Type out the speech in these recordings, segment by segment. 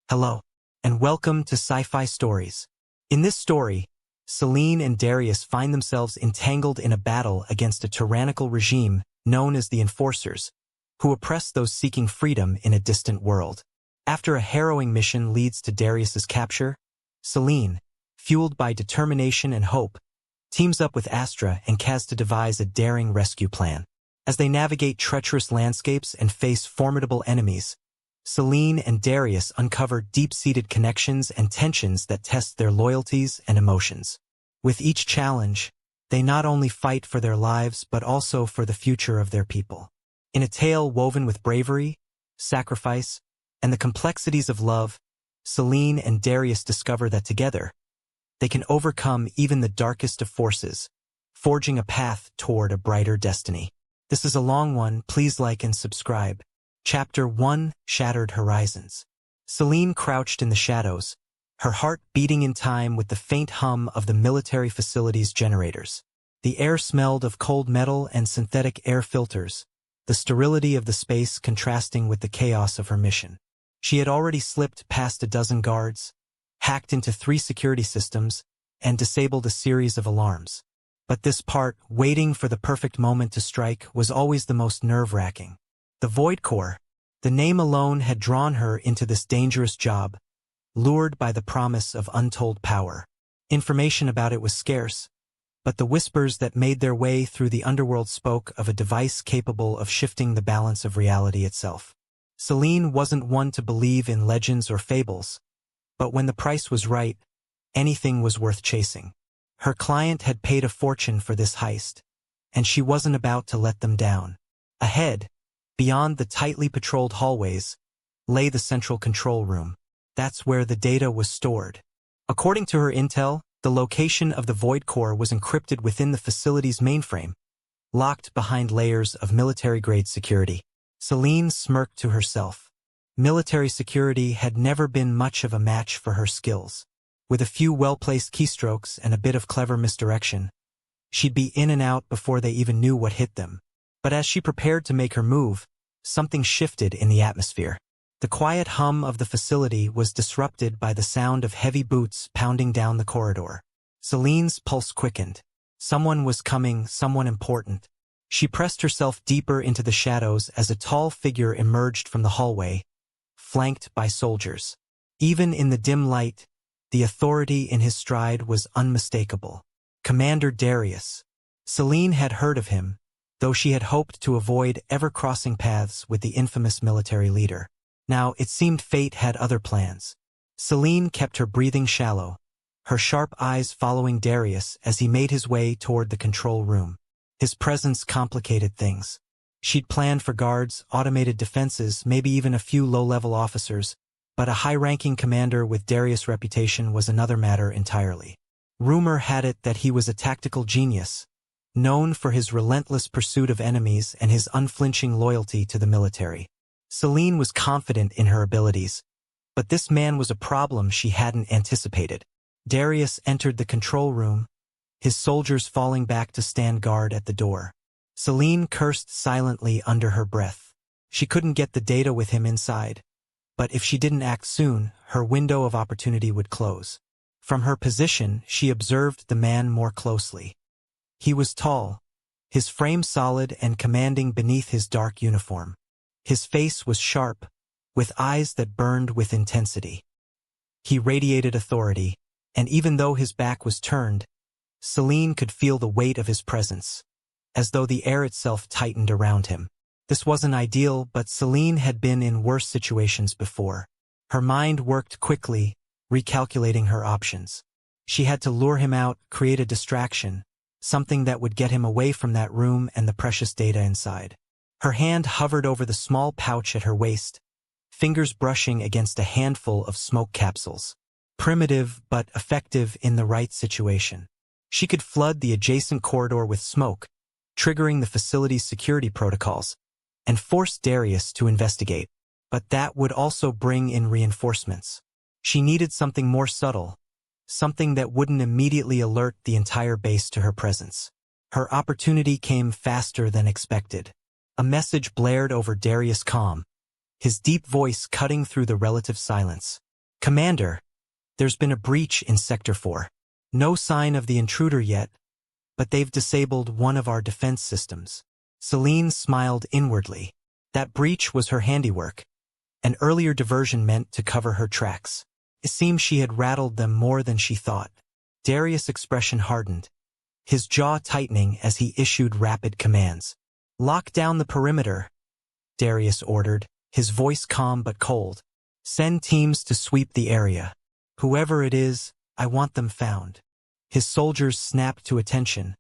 Hello, and welcome to Sci-Fi Stories. In this story, Selene and Darius find themselves entangled in a battle against a tyrannical regime known as the Enforcers, who oppress those seeking freedom in a distant world. After a harrowing mission leads to Darius's capture, Selene, fueled by determination and hope, teams up with Astra and Kaz to devise a daring rescue plan. As they navigate treacherous landscapes and face formidable enemies, Selene and Darius uncover deep-seated connections and tensions that test their loyalties and emotions. With each challenge, they not only fight for their lives but also for the future of their people. In a tale woven with bravery, sacrifice, and the complexities of love, Selene and Darius discover that together, they can overcome even the darkest of forces, forging a path toward a brighter destiny. This is a long one, please like and subscribe. Chapter 1: Shattered Horizons. Selene crouched in the shadows, her heart beating in time with the faint hum of the military facility's generators. The air smelled of cold metal and synthetic air filters, the sterility of the space contrasting with the chaos of her mission. She had already slipped past a dozen guards, hacked into 3 security systems, and disabled a series of alarms. But this part, waiting for the perfect moment to strike, was always the most nerve-wracking. The Void Core, the name alone had drawn her into this dangerous job, lured by the promise of untold power. Information about it was scarce, but the whispers that made their way through the underworld spoke of a device capable of shifting the balance of reality itself. Selene wasn't one to believe in legends or fables, but when the price was right, anything was worth chasing. Her client had paid a fortune for this heist, and she wasn't about to let them down. Ahead, beyond the tightly patrolled hallways, lay the central control room. That's where the data was stored. According to her intel, the location of the Void Core was encrypted within the facility's mainframe, locked behind layers of military-grade security. Selene smirked to herself. Military security had never been much of a match for her skills. With a few well-placed keystrokes and a bit of clever misdirection, she'd be in and out before they even knew what hit them. But as she prepared to make her move, something shifted in the atmosphere. The quiet hum of the facility was disrupted by the sound of heavy boots pounding down the corridor. Selene's pulse quickened. Someone was coming, someone important. She pressed herself deeper into the shadows as a tall figure emerged from the hallway, flanked by soldiers. Even in the dim light, the authority in his stride was unmistakable. Commander Darius. Selene had heard of him, though she had hoped to avoid ever crossing paths with the infamous military leader. Now, it seemed fate had other plans. Selene kept her breathing shallow, her sharp eyes following Darius as he made his way toward the control room. His presence complicated things. She'd planned for guards, automated defenses, maybe even a few low-level officers, but a high-ranking commander with Darius' reputation was another matter entirely. Rumor had it that he was a tactical genius, known for his relentless pursuit of enemies and his unflinching loyalty to the military. Selene was confident in her abilities, but this man was a problem she hadn't anticipated. Darius entered the control room, his soldiers falling back to stand guard at the door. Selene cursed silently under her breath. She couldn't get the data with him inside, but if she didn't act soon, her window of opportunity would close. From her position, she observed the man more closely. He was tall, his frame solid and commanding beneath his dark uniform. His face was sharp, with eyes that burned with intensity. He radiated authority, and even though his back was turned, Selene could feel the weight of his presence, as though the air itself tightened around him. This wasn't ideal, but Selene had been in worse situations before. Her mind worked quickly, recalculating her options. She had to lure him out, create a distraction, something that would get him away from that room and the precious data inside. Her hand hovered over the small pouch at her waist, fingers brushing against a handful of smoke capsules. Primitive but effective in the right situation. She could flood the adjacent corridor with smoke, triggering the facility's security protocols, and force Darius to investigate. But that would also bring in reinforcements. She needed something more subtle, something that wouldn't immediately alert the entire base to her presence. Her opportunity came faster than expected. A message blared over Darius' comm, his deep voice cutting through the relative silence. "Commander, there's been a breach in Sector 4. No sign of the intruder yet, but they've disabled one of our defense systems." Selene smiled inwardly. That breach was her handiwork. An earlier diversion meant to cover her tracks. It seemed she had rattled them more than she thought. Darius' expression hardened, his jaw tightening as he issued rapid commands. "Lock down the perimeter," Darius ordered, his voice calm but cold. "Send teams to sweep the area. Whoever it is, I want them found." His soldiers snapped to attention,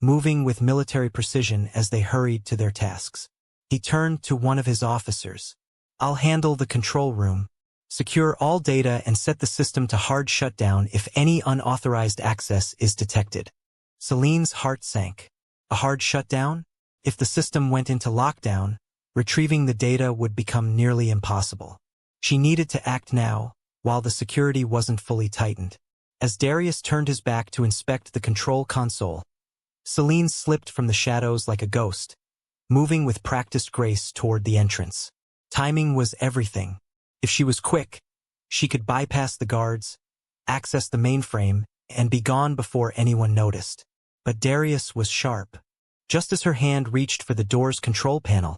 moving with military precision as they hurried to their tasks. He turned to one of his officers. "I'll handle the control room. Secure all data and set the system to hard shutdown if any unauthorized access is detected." Selene's heart sank. A hard shutdown? If the system went into lockdown, retrieving the data would become nearly impossible. She needed to act now, while the security wasn't fully tightened. As Darius turned his back to inspect the control console, Selene slipped from the shadows like a ghost, moving with practiced grace toward the entrance. Timing was everything. If she was quick, she could bypass the guards, access the mainframe, and be gone before anyone noticed. But Darius was sharp. Just as her hand reached for the door's control panel,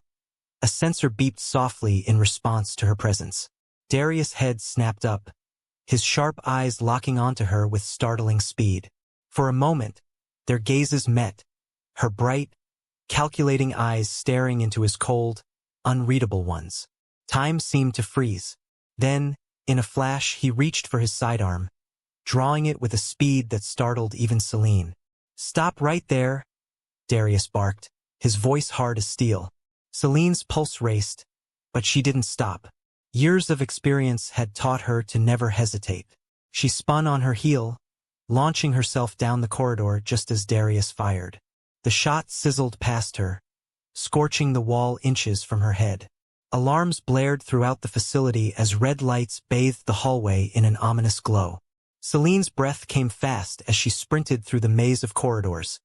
a sensor beeped softly in response to her presence. Darius' head snapped up, his sharp eyes locking onto her with startling speed. For a moment, their gazes met, her bright, calculating eyes staring into his cold, unreadable ones. Time seemed to freeze. Then, in a flash, he reached for his sidearm, drawing it with a speed that startled even Selene. "Stop right there," Darius barked, his voice hard as steel. Selene's pulse raced, but she didn't stop. Years of experience had taught her to never hesitate. She spun on her heel, launching herself down the corridor just as Darius fired. The shot sizzled past her, scorching the wall inches from her head. Alarms blared throughout the facility as red lights bathed the hallway in an ominous glow. Selene's breath came fast as she sprinted through the maze of corridors,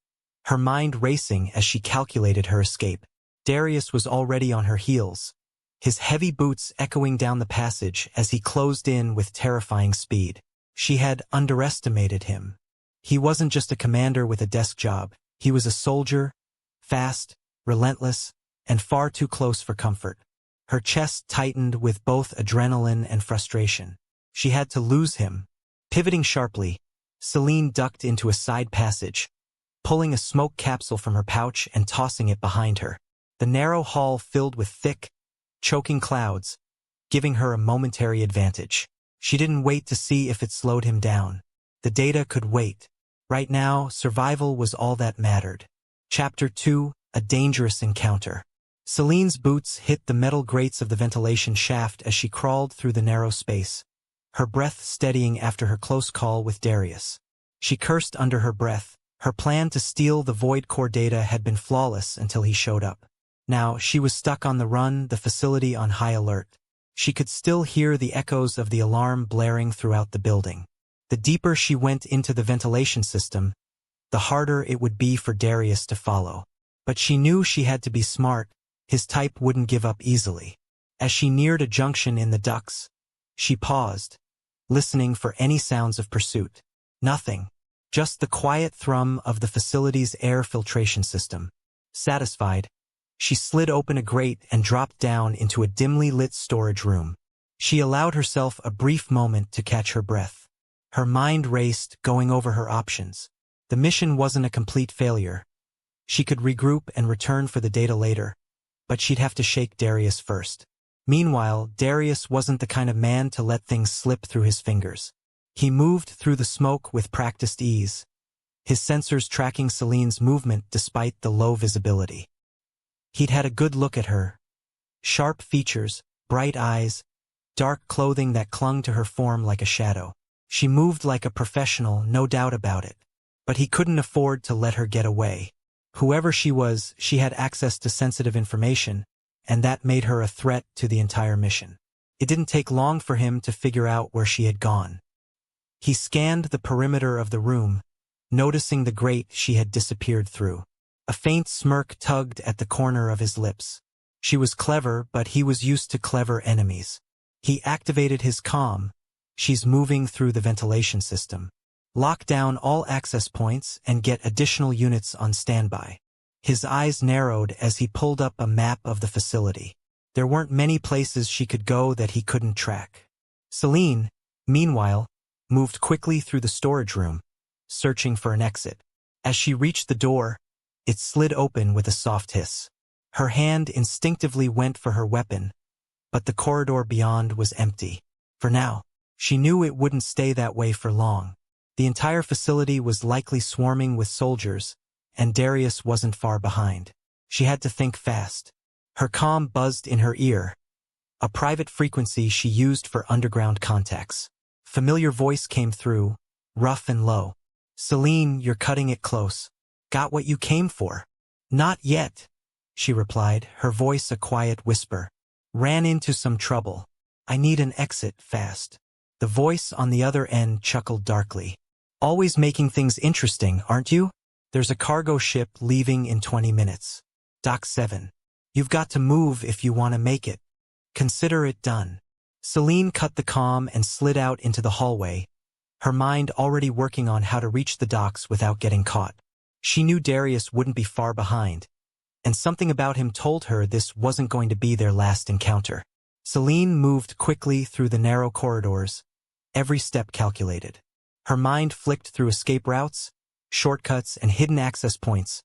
her mind racing as she calculated her escape. Darius was already on her heels, his heavy boots echoing down the passage as he closed in with terrifying speed. She had underestimated him. He wasn't just a commander with a desk job. He was a soldier, fast, relentless, and far too close for comfort. Her chest tightened with both adrenaline and frustration. She had to lose him. Pivoting sharply, Selene ducked into a side passage, pulling a smoke capsule from her pouch and tossing it behind her. The narrow hall filled with thick, choking clouds, giving her a momentary advantage. She didn't wait to see if it slowed him down. The data could wait. Right now, survival was all that mattered. Chapter 2, A Dangerous Encounter. Selene's boots hit the metal grates of the ventilation shaft as she crawled through the narrow space, her breath steadying after her close call with Darius. She cursed under her breath. Her plan to steal the Void Core data had been flawless until he showed up. Now, she was stuck on the run, the facility on high alert. She could still hear the echoes of the alarm blaring throughout the building. The deeper she went into the ventilation system, the harder it would be for Darius to follow. But she knew she had to be smart. His type wouldn't give up easily. As she neared a junction in the ducts, she paused, listening for any sounds of pursuit. Nothing. Just the quiet thrum of the facility's air filtration system. Satisfied, she slid open a grate and dropped down into a dimly lit storage room. She allowed herself a brief moment to catch her breath. Her mind raced, going over her options. The mission wasn't a complete failure. She could regroup and return for the data later, but she'd have to shake Darius first. Meanwhile, Darius wasn't the kind of man to let things slip through his fingers. He moved through the smoke with practiced ease, his sensors tracking Selene's movement despite the low visibility. He'd had a good look at her. Sharp features, bright eyes, dark clothing that clung to her form like a shadow. She moved like a professional, no doubt about it. But he couldn't afford to let her get away. Whoever she was, she had access to sensitive information, and that made her a threat to the entire mission. It didn't take long for him to figure out where she had gone. He scanned the perimeter of the room, noticing the grate she had disappeared through. A faint smirk tugged at the corner of his lips. She was clever, but he was used to clever enemies. He activated his comm, She's moving through the ventilation system. Lock down all access points and get additional units on standby. His eyes narrowed as he pulled up a map of the facility. There weren't many places she could go that he couldn't track. Selene, meanwhile, moved quickly through the storage room, searching for an exit. As she reached the door, it slid open with a soft hiss. Her hand instinctively went for her weapon, but the corridor beyond was empty. For now, she knew it wouldn't stay that way for long. The entire facility was likely swarming with soldiers, and Darius wasn't far behind. She had to think fast. Her comm buzzed in her ear, a private frequency she used for underground contacts. Familiar voice came through, rough and low. "Selene, you're cutting it close. Got what you came for?" "Not yet," she replied, her voice a quiet whisper. "Ran into some trouble. I need an exit fast." The voice on the other end chuckled darkly. "Always making things interesting, aren't you? There's a cargo ship leaving in 20 minutes. Dock 7. You've got to move if you want to make it. Consider it done." Selene cut the comm and slid out into the hallway, her mind already working on how to reach the docks without getting caught. She knew Darius wouldn't be far behind, and something about him told her this wasn't going to be their last encounter. Selene moved quickly through the narrow corridors, every step calculated. Her mind flicked through escape routes, shortcuts, and hidden access points,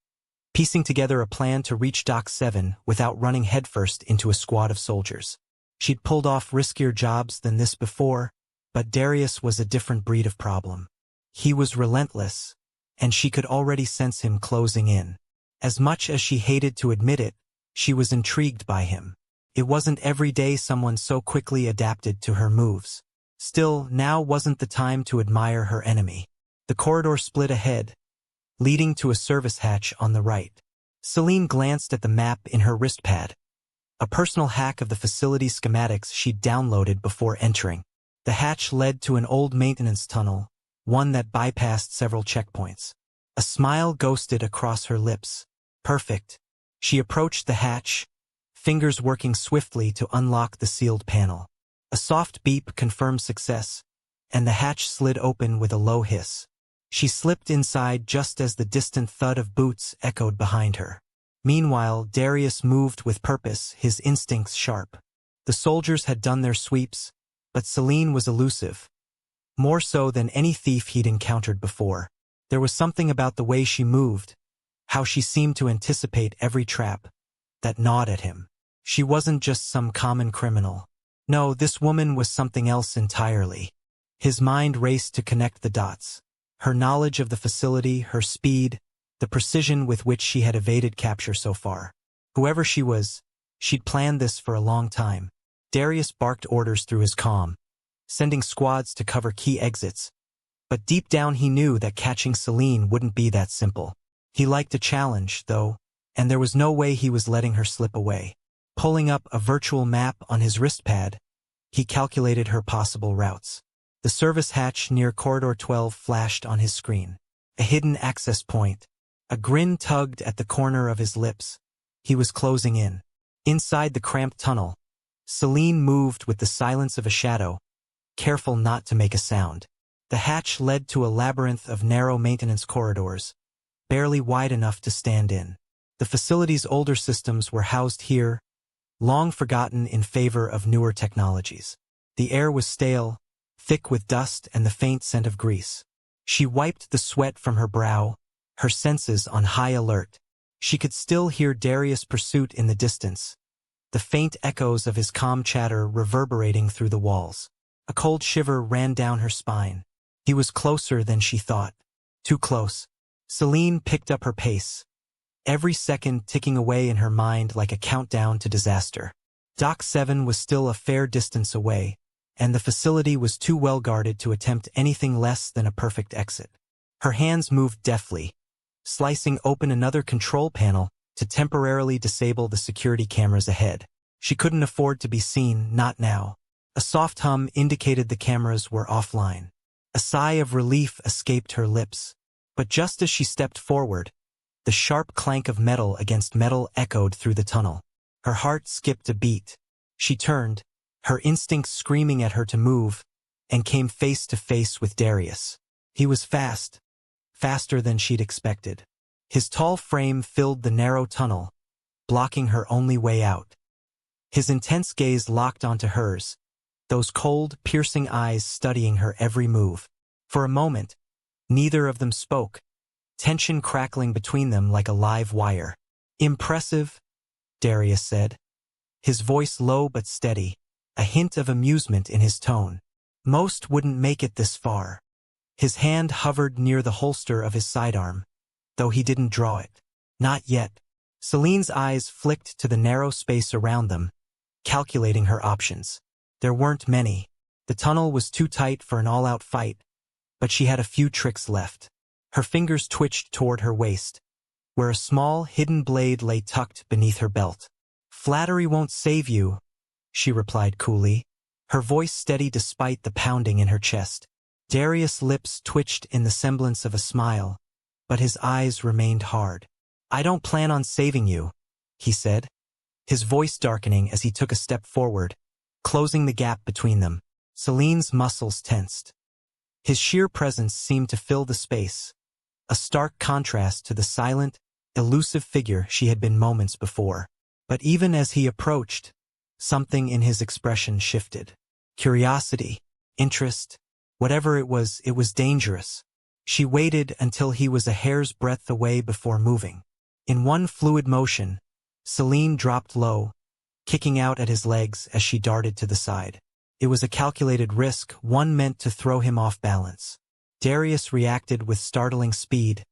piecing together a plan to reach Dock 7 without running headfirst into a squad of soldiers. She'd pulled off riskier jobs than this before, but Darius was a different breed of problem. He was relentless, and she could already sense him closing in. As much as she hated to admit it, she was intrigued by him. It wasn't every day someone so quickly adapted to her moves. Still, now wasn't the time to admire her enemy. The corridor split ahead, leading to a service hatch on the right. Selene glanced at the map in her wristpad, a personal hack of the facility schematics she'd downloaded before entering. The hatch led to an old maintenance tunnel, one that bypassed several checkpoints. A smile ghosted across her lips. Perfect. She approached the hatch, fingers working swiftly to unlock the sealed panel. A soft beep confirmed success, and the hatch slid open with a low hiss. She slipped inside just as the distant thud of boots echoed behind her. Meanwhile, Darius moved with purpose, his instincts sharp. The soldiers had done their sweeps, but Selene was elusive, more so than any thief he'd encountered before. There was something about the way she moved, how she seemed to anticipate every trap, that gnawed at him. She wasn't just some common criminal. No, this woman was something else entirely. His mind raced to connect the dots. Her knowledge of the facility, her speed, the precision with which she had evaded capture so far. Whoever she was, she'd planned this for a long time. Darius barked orders through his comm, sending squads to cover key exits. But deep down he knew that catching Selene wouldn't be that simple. He liked a challenge, though, and there was no way he was letting her slip away. Pulling up a virtual map on his wristpad, he calculated her possible routes. The service hatch near Corridor 12 flashed on his screen. A hidden access point. A grin tugged at the corner of his lips. He was closing in. Inside the cramped tunnel, Selene moved with the silence of a shadow, careful not to make a sound. The hatch led to a labyrinth of narrow maintenance corridors, barely wide enough to stand in. The facility's older systems were housed here, long forgotten in favor of newer technologies. The air was stale, thick with dust and the faint scent of grease. She wiped the sweat from her brow, her senses on high alert. She could still hear Darius' pursuit in the distance, the faint echoes of his calm chatter reverberating through the walls. A cold shiver ran down her spine. He was closer than she thought. Too close. Selene picked up her pace, every second ticking away in her mind like a countdown to disaster. Dock 7 was still a fair distance away, and the facility was too well guarded to attempt anything less than a perfect exit. Her hands moved deftly, slicing open another control panel to temporarily disable the security cameras ahead. She couldn't afford to be seen, not now. A soft hum indicated the cameras were offline. A sigh of relief escaped her lips. But just as she stepped forward, the sharp clank of metal against metal echoed through the tunnel. Her heart skipped a beat. She turned, her instincts screaming at her to move, and came face to face with Darius. He was fast, faster than she'd expected. His tall frame filled the narrow tunnel, blocking her only way out. His intense gaze locked onto hers, those cold, piercing eyes studying her every move. For a moment, neither of them spoke, tension crackling between them like a live wire. "Impressive," Darius said, his voice low but steady, a hint of amusement in his tone. "Most wouldn't make it this far." His hand hovered near the holster of his sidearm, though he didn't draw it. "Not yet." Selene's eyes flicked to the narrow space around them, calculating her options. There weren't many. The tunnel was too tight for an all-out fight, but she had a few tricks left. Her fingers twitched toward her waist, where a small, hidden blade lay tucked beneath her belt. "Flattery won't save you," she replied coolly, her voice steady despite the pounding in her chest. Darius' lips twitched in the semblance of a smile, but his eyes remained hard. "I don't plan on saving you," he said, his voice darkening as he took a step forward, closing the gap between them. Selene's muscles tensed. His sheer presence seemed to fill the space, a stark contrast to the silent, elusive figure she had been moments before. But even as he approached, something in his expression shifted. Curiosity, interest, whatever it was dangerous. She waited until he was a hair's breadth away before moving. In one fluid motion, Selene dropped low, kicking out at his legs as she darted to the side. It was a calculated risk, one meant to throw him off balance. Darius reacted with startling speed,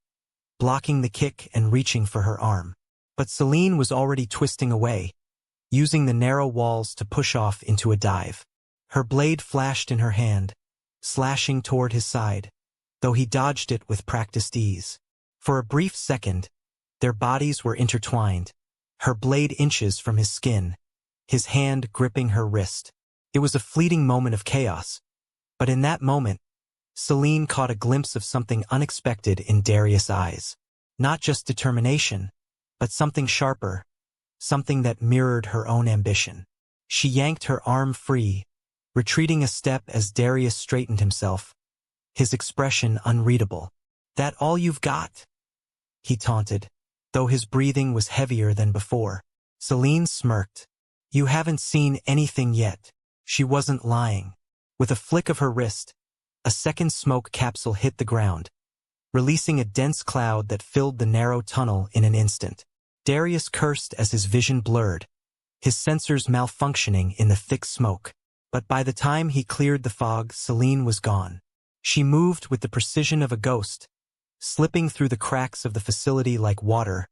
blocking the kick and reaching for her arm. But Selene was already twisting away, using the narrow walls to push off into a dive. Her blade flashed in her hand, slashing toward his side, though he dodged it with practiced ease. For a brief second, their bodies were intertwined, her blade inches from his skin, his hand gripping her wrist. It was a fleeting moment of chaos, but in that moment, Selene caught a glimpse of something unexpected in Darius' eyes. Not just determination, but something sharper, something that mirrored her own ambition. She yanked her arm free, retreating a step as Darius straightened himself, his expression unreadable. "That all you've got?" he taunted, though his breathing was heavier than before. Selene smirked. "You haven't seen anything yet." She wasn't lying. With a flick of her wrist, a second smoke capsule hit the ground, releasing a dense cloud that filled the narrow tunnel in an instant. Darius cursed as his vision blurred, his sensors malfunctioning in the thick smoke. But by the time he cleared the fog, Selene was gone. She moved with the precision of a ghost, slipping through the cracks of the facility like water,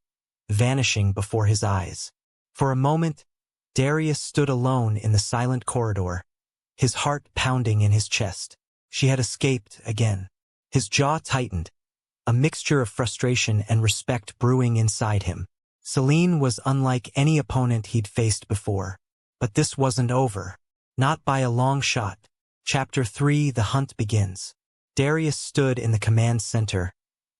vanishing before his eyes. For a moment, Darius stood alone in the silent corridor, his heart pounding in his chest. She had escaped again. His jaw tightened, a mixture of frustration and respect brewing inside him. Selene was unlike any opponent he'd faced before. But this wasn't over. Not by a long shot. Chapter 3: The Hunt begins. Darius stood in the command center,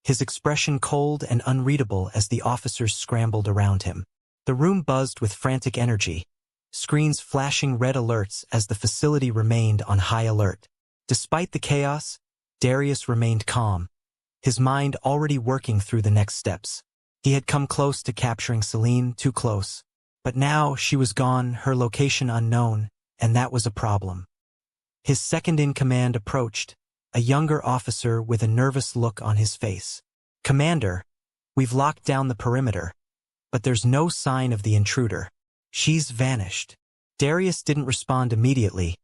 his expression cold and unreadable as the officers scrambled around him. The room buzzed with frantic energy, screens flashing red alerts as the facility remained on high alert. Despite the chaos, Darius remained calm, his mind already working through the next steps. He had come close to capturing Selene, too close. But now she was gone, her location unknown, and that was a problem. His second-in-command approached, a younger officer with a nervous look on his face. "Commander, we've locked down the perimeter, but there's no sign of the intruder. She's vanished." Darius didn't respond immediately,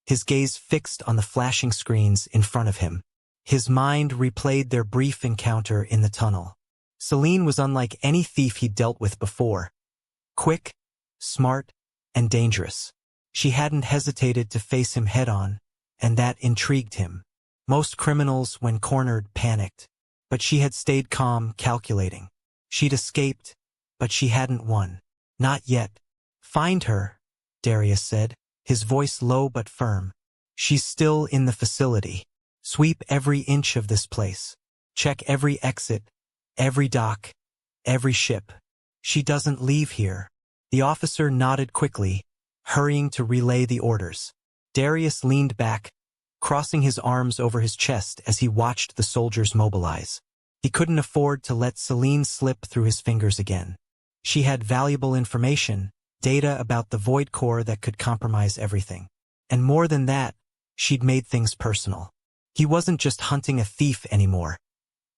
his gaze fixed on the flashing screens in front of him. His mind replayed their brief encounter in the tunnel. Selene was unlike any thief he'd dealt with before. Quick, smart, and dangerous. She hadn't hesitated to face him head-on, and that intrigued him. Most criminals, when cornered, panicked. But she had stayed calm, calculating. She'd escaped, but she hadn't won. Not yet. "Find her," Darius said, his voice low but firm. "She's still in the facility. Sweep every inch of this place. Check every exit, every dock, every ship. She doesn't leave here." The officer nodded quickly, hurrying to relay the orders. Darius leaned back, crossing his arms over his chest as he watched the soldiers mobilize. He couldn't afford to let Selene slip through his fingers again. She had valuable information, data about the Void Core that could compromise everything. And more than that, she'd made things personal. He wasn't just hunting a thief anymore.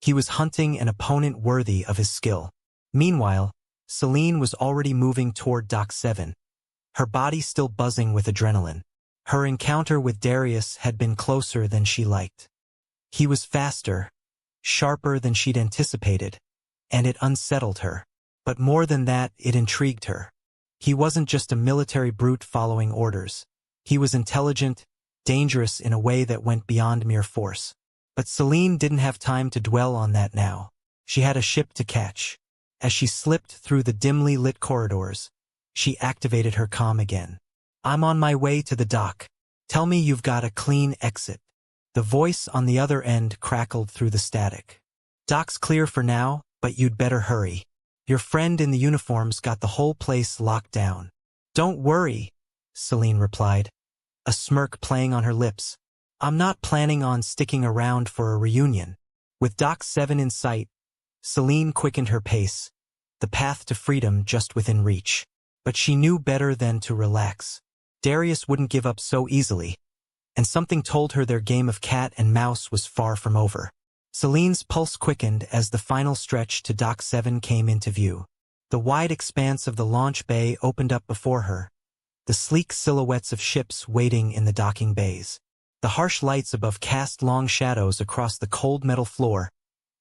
He was hunting an opponent worthy of his skill. Meanwhile, Selene was already moving toward Dock 7, her body still buzzing with adrenaline. Her encounter with Darius had been closer than she liked. He was faster, sharper than she'd anticipated, and it unsettled her. But more than that, it intrigued her. He wasn't just a military brute following orders. He was intelligent, dangerous in a way that went beyond mere force. But Selene didn't have time to dwell on that now. She had a ship to catch. As she slipped through the dimly lit corridors, she activated her comm again. "I'm on my way to the dock. Tell me you've got a clean exit." The voice on the other end crackled through the static. "Dock's clear for now, but you'd better hurry. Your friend in the uniform's got the whole place locked down." "Don't worry," Selene replied, a smirk playing on her lips. "I'm not planning on sticking around for a reunion." With Dock 7 in sight, Selene quickened her pace, the path to freedom just within reach. But she knew better than to relax. Darius wouldn't give up so easily, and something told her their game of cat and mouse was far from over. Selene's pulse quickened as the final stretch to Dock 7 came into view. The wide expanse of the launch bay opened up before her, the sleek silhouettes of ships waiting in the docking bays. The harsh lights above cast long shadows across the cold metal floor,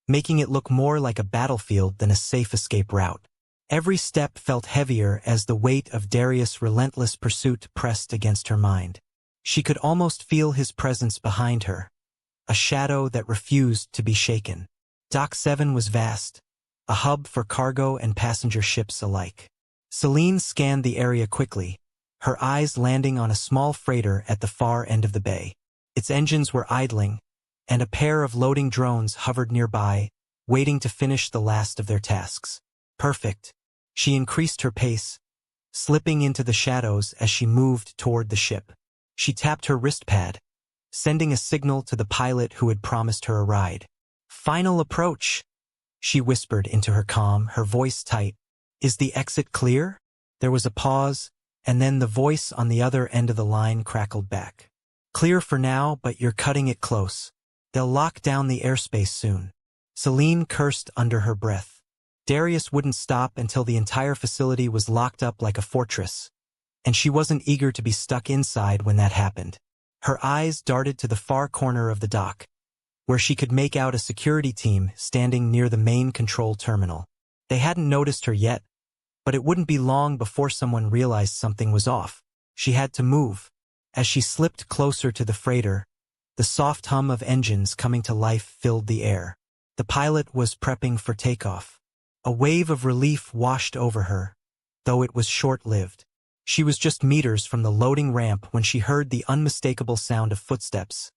making it look more like a battlefield than a safe escape route. Every step felt heavier as the weight of Darius' relentless pursuit pressed against her mind. She could almost feel his presence behind her, a shadow that refused to be shaken. Dock 7 was vast, a hub for cargo and passenger ships alike. Selene scanned the area quickly, her eyes landing on a small freighter at the far end of the bay. Its engines were idling, and a pair of loading drones hovered nearby, waiting to finish the last of their tasks. Perfect. She increased her pace, slipping into the shadows as she moved toward the ship. She tapped her wrist pad, sending a signal to the pilot who had promised her a ride. "Final approach," she whispered into her comm, her voice tight. "Is the exit clear?" There was a pause, and then the voice on the other end of the line crackled back. "Clear for now, but you're cutting it close. They'll lock down the airspace soon." Selene cursed under her breath. Darius wouldn't stop until the entire facility was locked up like a fortress, and she wasn't eager to be stuck inside when that happened. Her eyes darted to the far corner of the dock, where she could make out a security team standing near the main control terminal. They hadn't noticed her yet, but it wouldn't be long before someone realized something was off. She had to move. As she slipped closer to the freighter, the soft hum of engines coming to life filled the air. The pilot was prepping for takeoff. A wave of relief washed over her, though it was short-lived. She was just meters from the loading ramp when she heard the unmistakable sound of footsteps.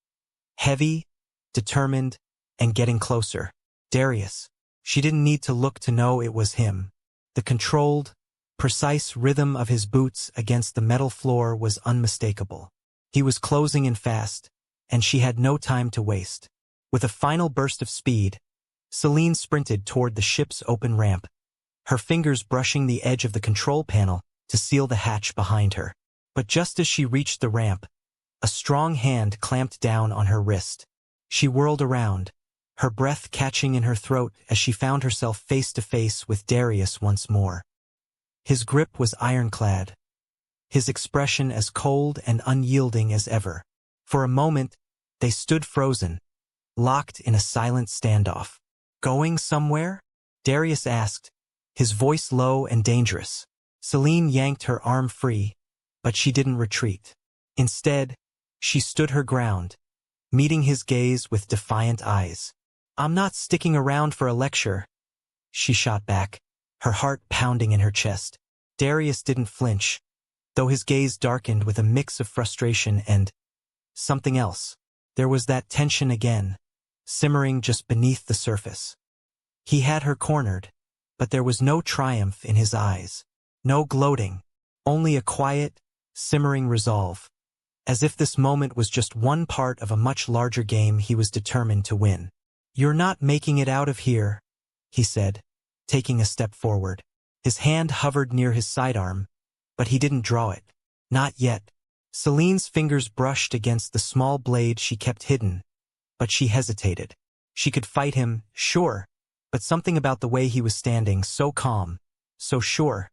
Heavy, determined, and getting closer. Darius. She didn't need to look to know it was him. The controlled, precise rhythm of his boots against the metal floor was unmistakable. He was closing in fast, and she had no time to waste. With a final burst of speed, Selene sprinted toward the ship's open ramp, her fingers brushing the edge of the control panel to seal the hatch behind her. But just as she reached the ramp, a strong hand clamped down on her wrist. She whirled around, her breath catching in her throat as she found herself face to face with Darius once more. His grip was ironclad, his expression as cold and unyielding as ever. For a moment, they stood frozen, locked in a silent standoff. "Going somewhere?" Darius asked, his voice low and dangerous. Selene yanked her arm free, but she didn't retreat. Instead, she stood her ground, meeting his gaze with defiant eyes. "I'm not sticking around for a lecture," she shot back, her heart pounding in her chest. Darius didn't flinch, though his gaze darkened with a mix of frustration and something else. There was that tension again, simmering just beneath the surface. He had her cornered, but there was no triumph in his eyes, no gloating, only a quiet, simmering resolve. as if this moment was just one part of a much larger game he was determined to win. "You're not making it out of here," he said, taking a step forward. His hand hovered near his sidearm, but he didn't draw it. Not yet. Selene's fingers brushed against the small blade she kept hidden, but she hesitated. She could fight him, sure, but something about the way he was standing, so calm, so sure,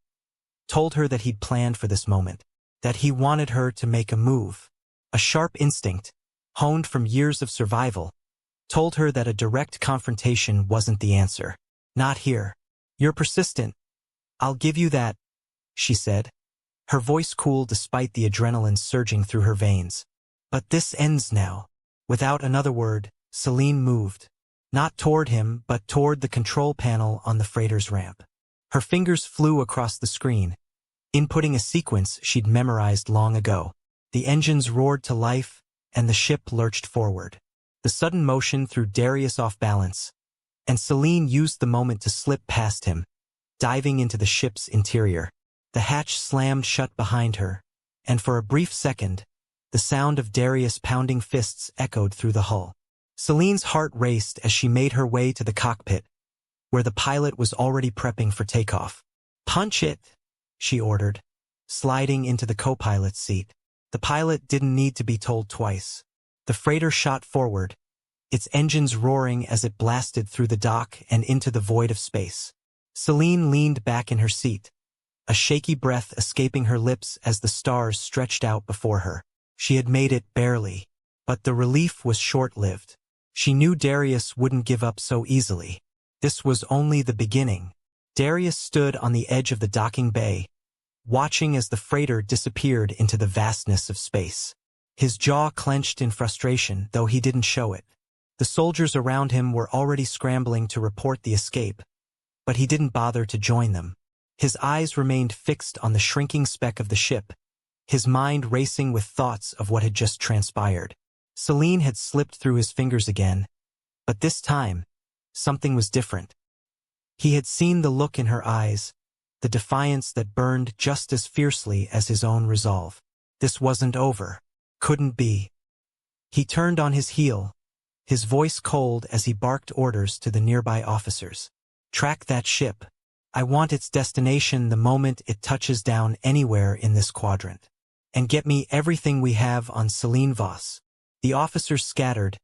told her that he'd planned for this moment, that he wanted her to make a move. A sharp instinct, honed from years of survival, told her that a direct confrontation wasn't the answer. "Not here. You're persistent. I'll give you that," she said. Her voice cooled despite the adrenaline surging through her veins. "But this ends now." Without another word, Selene moved. Not toward him, but toward the control panel on the freighter's ramp. Her fingers flew across the screen, inputting a sequence she'd memorized long ago. The engines roared to life, and the ship lurched forward. The sudden motion threw Darius off balance, and Selene used the moment to slip past him, diving into the ship's interior. The hatch slammed shut behind her, and for a brief second, the sound of Darius pounding fists echoed through the hull. Selene's heart raced as she made her way to the cockpit, where the pilot was already prepping for takeoff. "Punch it," she ordered, sliding into the co-pilot's seat. The pilot didn't need to be told twice. The freighter shot forward, its engines roaring as it blasted through the dock and into the void of space. Selene leaned back in her seat, a shaky breath escaping her lips as the stars stretched out before her. She had made it barely, but the relief was short-lived. She knew Darius wouldn't give up so easily. This was only the beginning. Darius stood on the edge of the docking bay, watching as the freighter disappeared into the vastness of space. His jaw clenched in frustration, though he didn't show it. The soldiers around him were already scrambling to report the escape, but he didn't bother to join them. His eyes remained fixed on the shrinking speck of the ship, his mind racing with thoughts of what had just transpired. Selene had slipped through his fingers again, but this time, something was different. He had seen the look in her eyes, the defiance that burned just as fiercely as his own resolve. This wasn't over. Couldn't be. He turned on his heel, his voice cold as he barked orders to the nearby officers. "Track that ship. I want its destination the moment it touches down anywhere in this quadrant. And get me everything we have on Selene Voss." The officers scattered,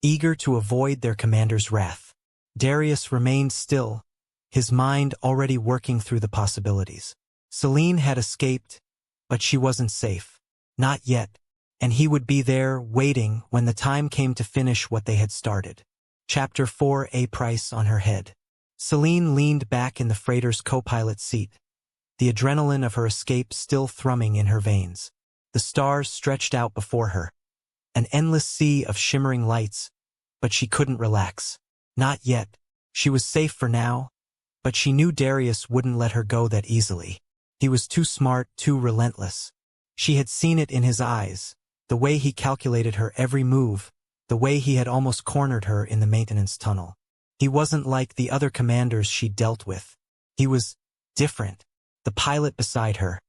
eager to avoid their commander's wrath. Darius remained still, his mind already working through the possibilities. Selene had escaped, but she wasn't safe. Not yet, and he would be there, waiting when the time came to finish what they had started. Chapter 4. A price on her head. Selene leaned back in the freighter's co-pilot seat, the adrenaline of her escape still thrumming in her veins. The stars stretched out before her, an endless sea of shimmering lights, but she couldn't relax. Not yet. She was safe for now, but she knew Darius wouldn't let her go that easily. He was too smart, too relentless. She had seen it in his eyes, the way he calculated her every move, the way he had almost cornered her in the maintenance tunnel. He wasn't like the other commanders she'd dealt with. He was different. The pilot beside her,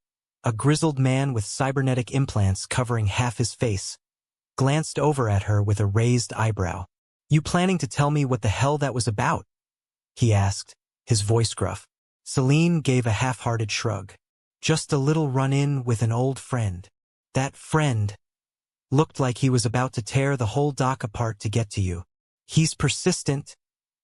a grizzled man with cybernetic implants covering half his face, glanced over at her with a raised eyebrow. "You planning to tell me what the hell that was about?" he asked, his voice gruff. Selene gave a half-hearted shrug. "Just a little run-in with an old friend. That friend looked like he was about to tear the whole dock apart to get to you. He's persistent,"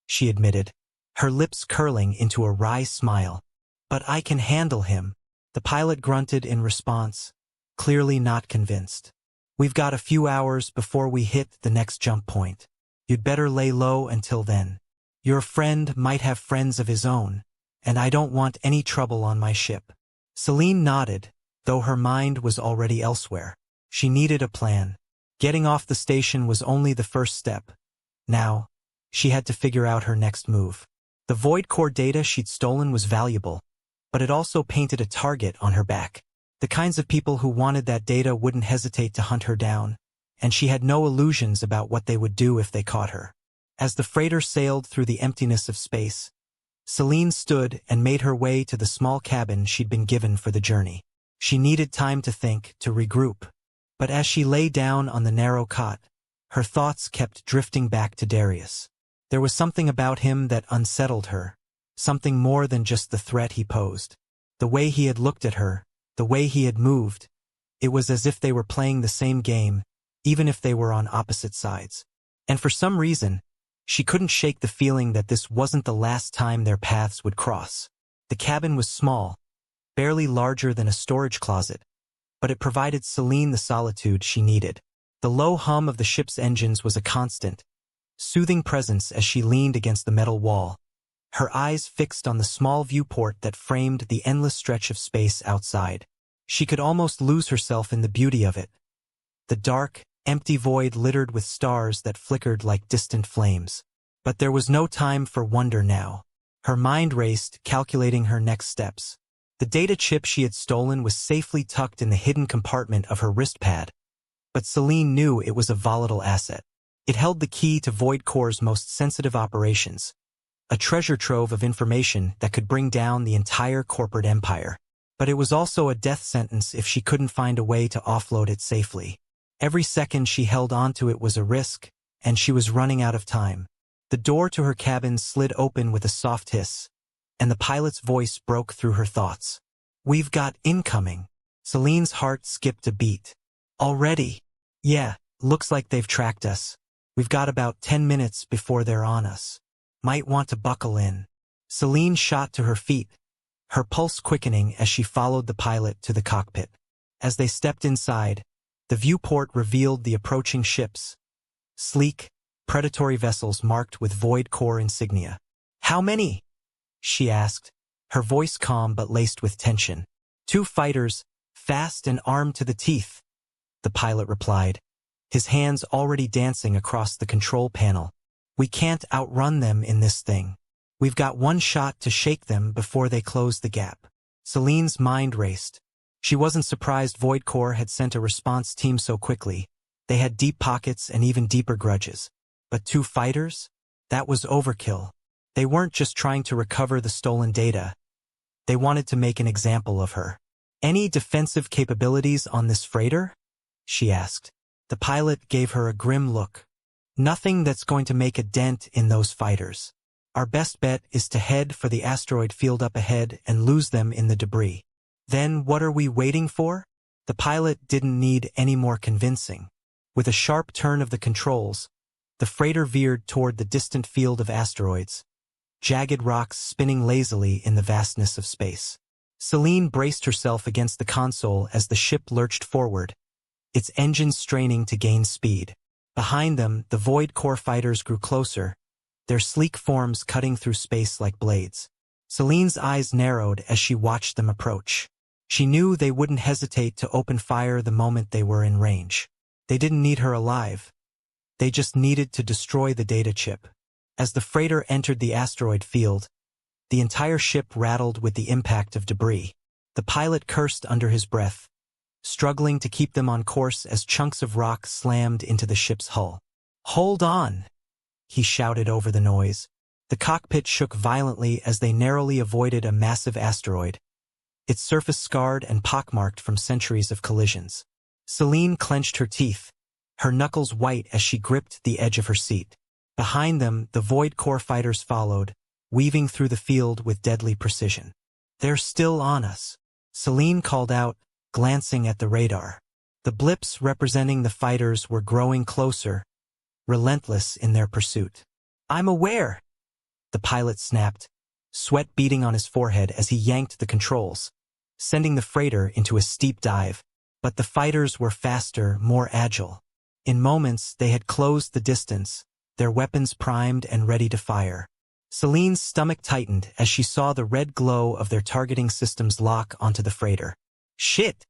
she admitted, her lips curling into a wry smile. "But I can handle him." The pilot grunted in response, clearly not convinced. "We've got a few hours before we hit the next jump point. You'd better lay low until then. Your friend might have friends of his own, and I don't want any trouble on my ship." Selene nodded, though her mind was already elsewhere. She needed a plan. Getting off the station was only the first step. Now, she had to figure out her next move. The void core data she'd stolen was valuable, but it also painted a target on her back. The kinds of people who wanted that data wouldn't hesitate to hunt her down, and she had no illusions about what they would do if they caught her. As the freighter sailed through the emptiness of space, Selene stood and made her way to the small cabin she'd been given for the journey. She needed time to think, to regroup. But as she lay down on the narrow cot, her thoughts kept drifting back to Darius. There was something about him that unsettled her, something more than just the threat he posed. The way he had looked at her, the way he had moved, it was as if they were playing the same game, even if they were on opposite sides. And for some reason, she couldn't shake the feeling that this wasn't the last time their paths would cross. The cabin was small, barely larger than a storage closet, but it provided Selene the solitude she needed. The low hum of the ship's engines was a constant, soothing presence as she leaned against the metal wall, her eyes fixed on the small viewport that framed the endless stretch of space outside. She could almost lose herself in the beauty of it. The dark, empty void littered with stars that flickered like distant flames. But there was no time for wonder now. Her mind raced, calculating her next steps. The data chip she had stolen was safely tucked in the hidden compartment of her wristpad, but Selene knew it was a volatile asset. It held the key to Void Core's most sensitive operations, a treasure trove of information that could bring down the entire corporate empire. But it was also a death sentence if she couldn't find a way to offload it safely. Every second she held onto it was a risk, and she was running out of time. The door to her cabin slid open with a soft hiss, and the pilot's voice broke through her thoughts. "We've got incoming." Selene's heart skipped a beat. "Already?" "Yeah, looks like they've tracked us. We've got about 10 minutes before they're on us. Might want to buckle in." Selene shot to her feet, her pulse quickening as she followed the pilot to the cockpit. As they stepped inside, the viewport revealed the approaching ships, sleek, predatory vessels marked with Void Core insignia. "How many?" she asked, her voice calm but laced with tension. "2 fighters, fast and armed to the teeth," the pilot replied, his hands already dancing across the control panel. "We can't outrun them in this thing. We've got one shot to shake them before they close the gap." Selene's mind raced. She wasn't surprised Void Core had sent a response team so quickly. They had deep pockets and even deeper grudges. But 2 fighters? That was overkill. They weren't just trying to recover the stolen data. They wanted to make an example of her. "Any defensive capabilities on this freighter?" she asked. The pilot gave her a grim look. "Nothing that's going to make a dent in those fighters. Our best bet is to head for the asteroid field up ahead and lose them in the debris." "Then what are we waiting for?" The pilot didn't need any more convincing. With a sharp turn of the controls, the freighter veered toward the distant field of asteroids, jagged rocks spinning lazily in the vastness of space. Selene braced herself against the console as the ship lurched forward, its engines straining to gain speed. Behind them, the Void Core fighters grew closer, their sleek forms cutting through space like blades. Selene's eyes narrowed as she watched them approach. She knew they wouldn't hesitate to open fire the moment they were in range. They didn't need her alive. They just needed to destroy the data chip. As the freighter entered the asteroid field, the entire ship rattled with the impact of debris. The pilot cursed under his breath, struggling to keep them on course as chunks of rock slammed into the ship's hull. "Hold on!" he shouted over the noise. The cockpit shook violently as they narrowly avoided a massive asteroid, its surface scarred and pockmarked from centuries of collisions. Selene clenched her teeth, her knuckles white as she gripped the edge of her seat. Behind them, the Void Core fighters followed, weaving through the field with deadly precision. "They're still on us," Selene called out, glancing at the radar. The blips representing the fighters were growing closer, relentless in their pursuit. "I'm aware," the pilot snapped, sweat beading on his forehead as he yanked the controls, sending the freighter into a steep dive. But the fighters were faster, more agile. In moments, they had closed the distance, their weapons primed and ready to fire. Selene's stomach tightened as she saw the red glow of their targeting systems lock onto the freighter. "Shit!"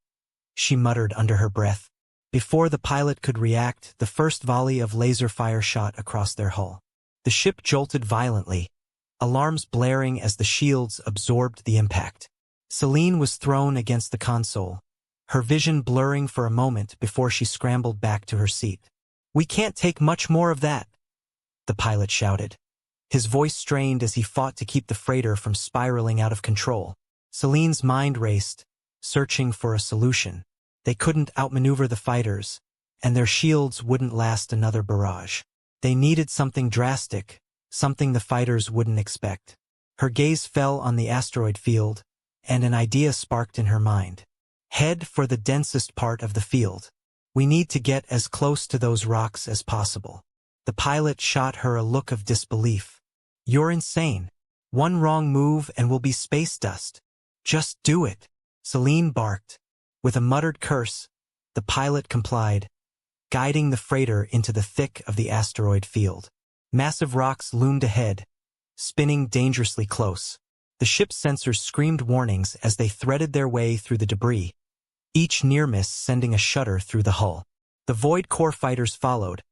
she muttered under her breath. Before the pilot could react, the first volley of laser fire shot across their hull. The ship jolted violently, alarms blaring as the shields absorbed the impact. Selene was thrown against the console, her vision blurring for a moment before she scrambled back to her seat. "We can't take much more of that," the pilot shouted. His voice strained as he fought to keep the freighter from spiraling out of control. Selene's mind raced, searching for a solution. They couldn't outmaneuver the fighters, and their shields wouldn't last another barrage. They needed something drastic, something the fighters wouldn't expect. Her gaze fell on the asteroid field, and an idea sparked in her mind. Head for the densest part of the field. We need to get as close to those rocks as possible. The pilot shot her a look of disbelief. You're insane. One wrong move and we'll be space dust. Just do it, Selene barked. With a muttered curse, the pilot complied, guiding the freighter into the thick of the asteroid field. Massive rocks loomed ahead, spinning dangerously close. The ship's sensors screamed warnings as they threaded their way through the debris, each near miss sending a shudder through the hull. The Void Core fighters followed,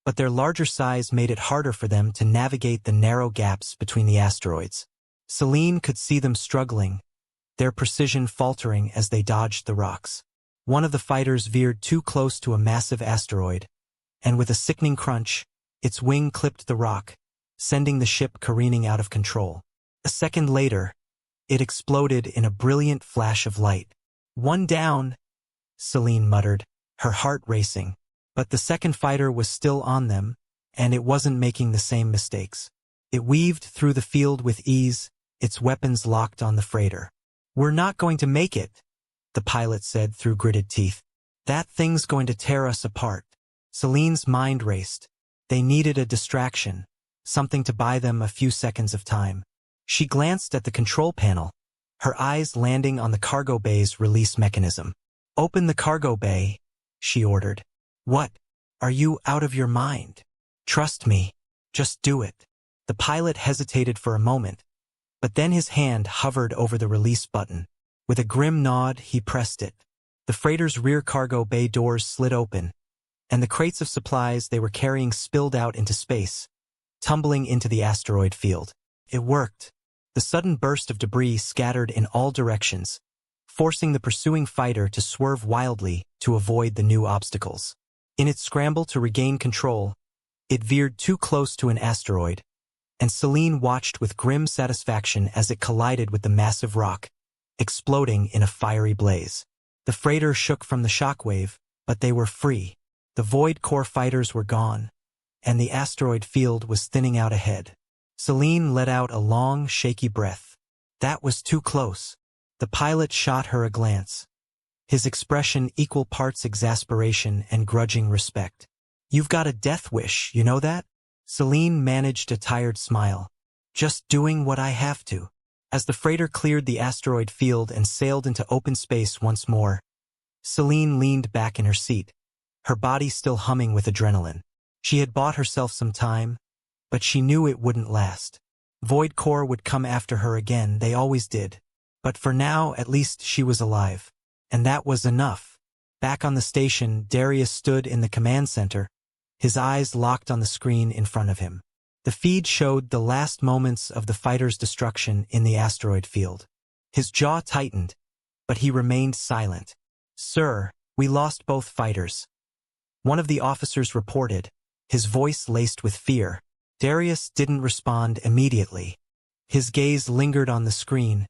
but their larger size made it harder for them to navigate the narrow gaps between the asteroids. Selene could see them struggling, their precision faltering as they dodged the rocks. One of the fighters veered too close to a massive asteroid, and with a sickening crunch, its wing clipped the rock, sending the ship careening out of control. A second later, it exploded in a brilliant flash of light. One down, Selene muttered, her heart racing. But the second fighter was still on them, and it wasn't making the same mistakes. It weaved through the field with ease, its weapons locked on the freighter. We're not going to make it, the pilot said through gritted teeth. That thing's going to tear us apart. Selene's mind raced. They needed a distraction, something to buy them a few seconds of time. She glanced at the control panel, her eyes landing on the cargo bay's release mechanism. Open the cargo bay, she ordered. What? Are you out of your mind? Trust me. Just do it. The pilot hesitated for a moment, but then his hand hovered over the release button. With a grim nod, he pressed it. The freighter's rear cargo bay doors slid open, and the crates of supplies they were carrying spilled out into space, tumbling into the asteroid field. It worked. The sudden burst of debris scattered in all directions, forcing the pursuing fighter to swerve wildly to avoid the new obstacles. In its scramble to regain control, it veered too close to an asteroid, and Selene watched with grim satisfaction as it collided with the massive rock, exploding in a fiery blaze. The freighter shook from the shockwave, but they were free. The Void Core fighters were gone, and the asteroid field was thinning out ahead. Selene let out a long, shaky breath. That was too close. The pilot shot her a glance, his expression equal parts exasperation and grudging respect. You've got a death wish, you know that? Selene managed a tired smile. Just doing what I have to. As the freighter cleared the asteroid field and sailed into open space once more, Selene leaned back in her seat, her body still humming with adrenaline. She had bought herself some time, but she knew it wouldn't last. Void Core would come after her again, they always did. But for now, at least she was alive. And that was enough. Back on the station, Darius stood in the command center, his eyes locked on the screen in front of him. The feed showed the last moments of the fighter's destruction in the asteroid field. His jaw tightened, but he remained silent. Sir, we lost both fighters. One of the officers reported, his voice laced with fear. Darius didn't respond immediately. His gaze lingered on the screen,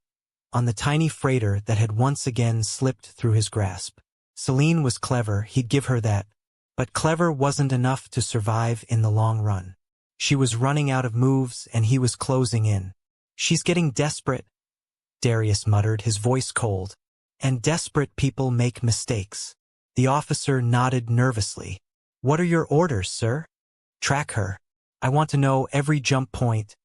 on the tiny freighter that had once again slipped through his grasp. Selene was clever, he'd give her that. But clever wasn't enough to survive in the long run. She was running out of moves and he was closing in. She's getting desperate, Darius muttered, his voice cold. And desperate people make mistakes. The officer nodded nervously. What are your orders, sir? Track her. I want to know every jump point,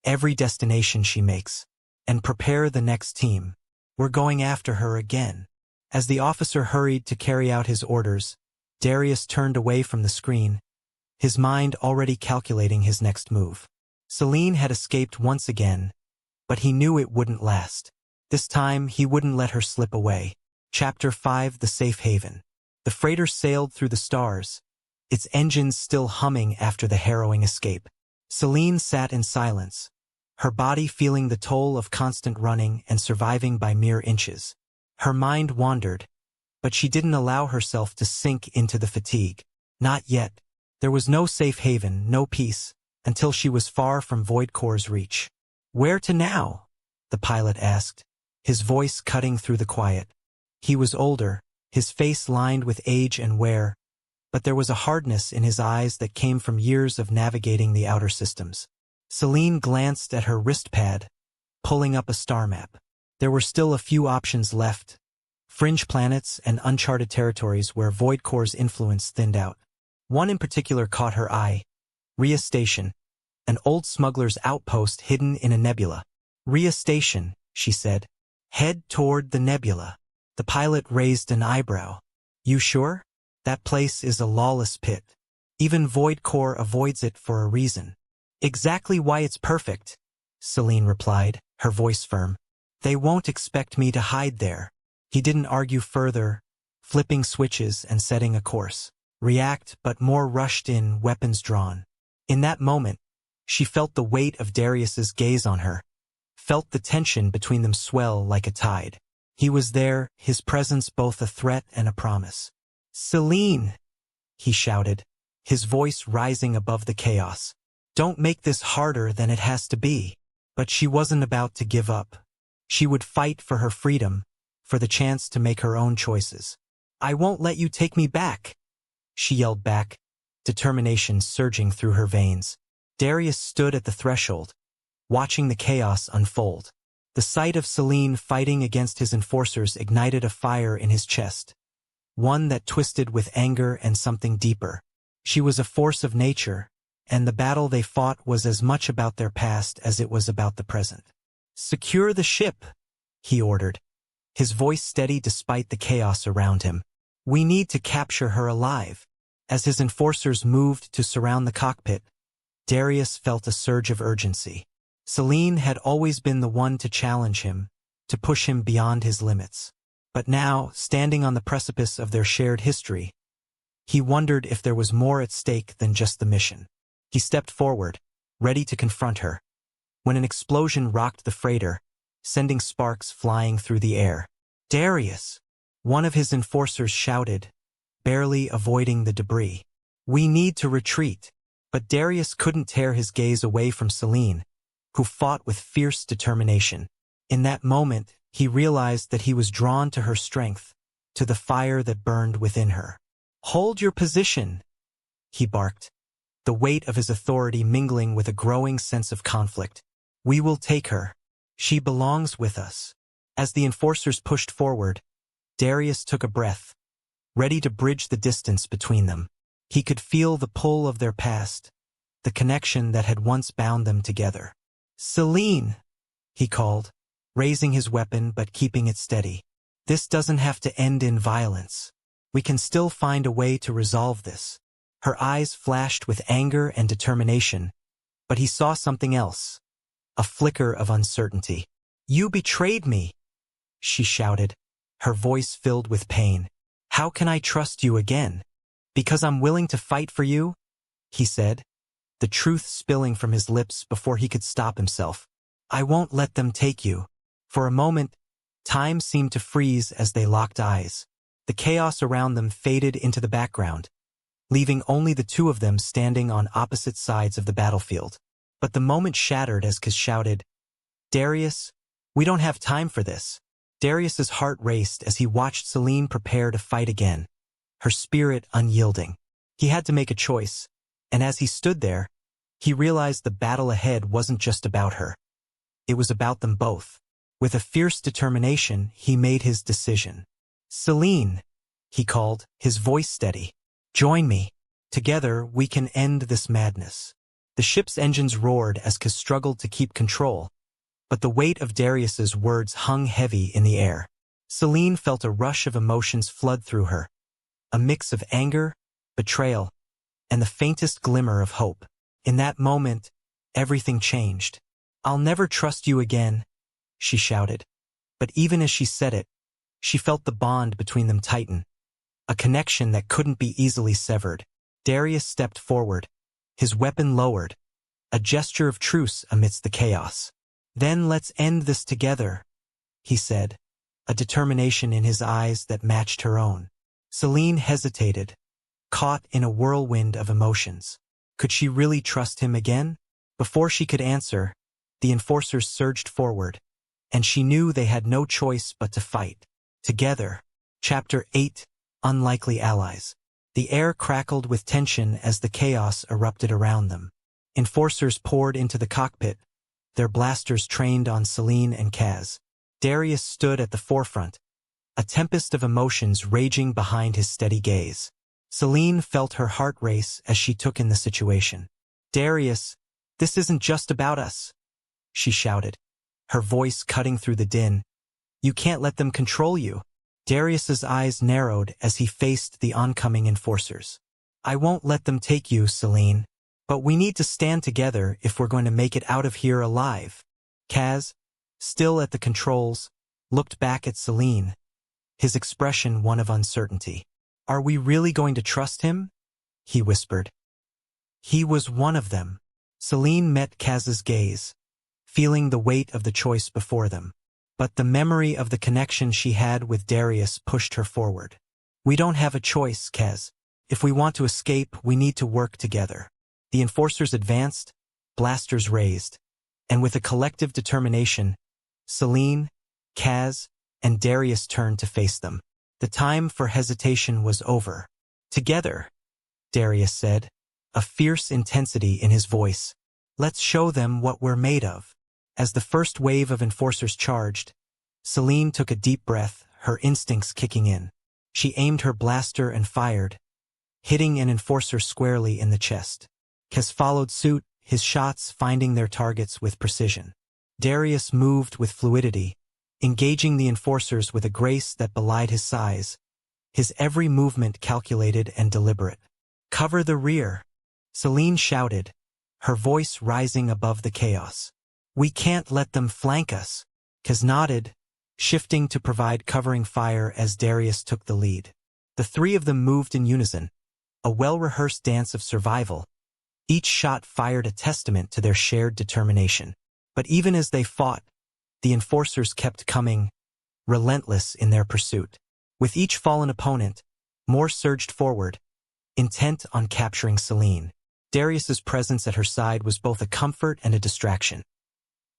every destination she makes, and prepare the next team. We're going after her again. As the officer hurried to carry out his orders, Darius turned away from the screen, his mind already calculating his next move. Selene had escaped once again, but he knew it wouldn't last. This time, he wouldn't let her slip away. Chapter 5: The Safe Haven. The freighter sailed through the stars, its engines still humming after the harrowing escape. Selene sat in silence, her body feeling the toll of constant running and surviving by mere inches. Her mind wandered, but she didn't allow herself to sink into the fatigue. Not yet. There was no safe haven, no peace, until she was far from Void Core's reach. Where to now? The pilot asked, his voice cutting through the quiet. He was older, his face lined with age and wear, but there was a hardness in his eyes that came from years of navigating the outer systems. Selene glanced at her wrist pad, pulling up a star map. There were still a few options left, fringe planets and uncharted territories where Void Core's influence thinned out. One in particular caught her eye, Rhea Station, an old smuggler's outpost hidden in a nebula. Rhea Station, she said. Head toward the nebula. The pilot raised an eyebrow. You sure? That place is a lawless pit. Even Void Core avoids it for a reason. Exactly why it's perfect, Selene replied, her voice firm. They won't expect me to hide there. He didn't argue further, flipping switches and setting a course. React, but more rushed in, weapons drawn. In that moment, she felt the weight of Darius's gaze on her, felt the tension between them swell like a tide. He was there, his presence both a threat and a promise. Selene, he shouted, his voice rising above the chaos. Don't make this harder than it has to be. But she wasn't about to give up. She would fight for her freedom, for the chance to make her own choices. I won't let you take me back, she yelled back, determination surging through her veins. Darius stood at the threshold, watching the chaos unfold. The sight of Selene fighting against his enforcers ignited a fire in his chest, one that twisted with anger and something deeper. She was a force of nature, and the battle they fought was as much about their past as it was about the present. Secure the ship, he ordered, his voice steady despite the chaos around him. We need to capture her alive. As his enforcers moved to surround the cockpit, Darius felt a surge of urgency. Selene had always been the one to challenge him, to push him beyond his limits. But now, standing on the precipice of their shared history, he wondered if there was more at stake than just the mission. He stepped forward, ready to confront her, when an explosion rocked the freighter, sending sparks flying through the air. Darius! One of his enforcers shouted, barely avoiding the debris. We need to retreat. But Darius couldn't tear his gaze away from Selene, who fought with fierce determination. In that moment, he realized that he was drawn to her strength, to the fire that burned within her. Hold your position, he barked, the weight of his authority mingling with a growing sense of conflict. We will take her. She belongs with us. As the enforcers pushed forward, Darius took a breath, ready to bridge the distance between them. He could feel the pull of their past, the connection that had once bound them together. Selene, he called, raising his weapon but keeping it steady. This doesn't have to end in violence. We can still find a way to resolve this. Her eyes flashed with anger and determination, but he saw something else, a flicker of uncertainty. You betrayed me, she shouted, her voice filled with pain. How can I trust you again? Because I'm willing to fight for you, he said, the truth spilling from his lips before he could stop himself. I won't let them take you. For a moment, time seemed to freeze as they locked eyes. The chaos around them faded into the background, leaving only the two of them standing on opposite sides of the battlefield. But the moment shattered as Kaz shouted, Darius, we don't have time for this. Darius's heart raced as he watched Selene prepare to fight again, her spirit unyielding. He had to make a choice, and as he stood there, he realized the battle ahead wasn't just about her. It was about them both. With a fierce determination, he made his decision. Selene, he called, his voice steady. Join me. Together, we can end this madness. The ship's engines roared as Kaz struggled to keep control, but the weight of Darius's words hung heavy in the air. Selene felt a rush of emotions flood through her, a mix of anger, betrayal, and the faintest glimmer of hope. In that moment, everything changed. I'll never trust you again, she shouted. But even as she said it, she felt the bond between them tighten, a connection that couldn't be easily severed. Darius stepped forward, his weapon lowered, a gesture of truce amidst the chaos. Then let's end this together, he said, a determination in his eyes that matched her own. Selene hesitated, caught in a whirlwind of emotions. Could she really trust him again? Before she could answer, the enforcers surged forward, and she knew they had no choice but to fight. Together, Chapter 8, Unlikely Allies. The air crackled with tension as the chaos erupted around them. Enforcers poured into the cockpit, their blasters trained on Selene and Kaz. Darius stood at the forefront, a tempest of emotions raging behind his steady gaze. Selene felt her heart race as she took in the situation. "Darius, this isn't just about us," she shouted, her voice cutting through the din. "You can't let them control you." Darius's eyes narrowed as he faced the oncoming enforcers. "I won't let them take you, Selene. But we need to stand together if we're going to make it out of here alive." Kaz, still at the controls, looked back at Selene, his expression one of uncertainty. "Are we really going to trust him?" he whispered. He was one of them. Selene met Kaz's gaze, feeling the weight of the choice before them. But the memory of the connection she had with Darius pushed her forward. "We don't have a choice, Kaz. If we want to escape, we need to work together." The enforcers advanced, blasters raised, and with a collective determination, Selene, Kaz, and Darius turned to face them. The time for hesitation was over. "Together," Darius said, a fierce intensity in his voice. "Let's show them what we're made of." As the first wave of enforcers charged, Selene took a deep breath, her instincts kicking in. She aimed her blaster and fired, hitting an enforcer squarely in the chest. Kaz followed suit, his shots finding their targets with precision. Darius moved with fluidity, engaging the enforcers with a grace that belied his size, his every movement calculated and deliberate. "Cover the rear," Selene shouted, her voice rising above the chaos. "We can't let them flank us." Kaz nodded, shifting to provide covering fire as Darius took the lead. The three of them moved in unison, a well-rehearsed dance of survival. Each shot fired a testament to their shared determination. But even as they fought, the enforcers kept coming, relentless in their pursuit. With each fallen opponent, more surged forward, intent on capturing Selene. Darius's presence at her side was both a comfort and a distraction.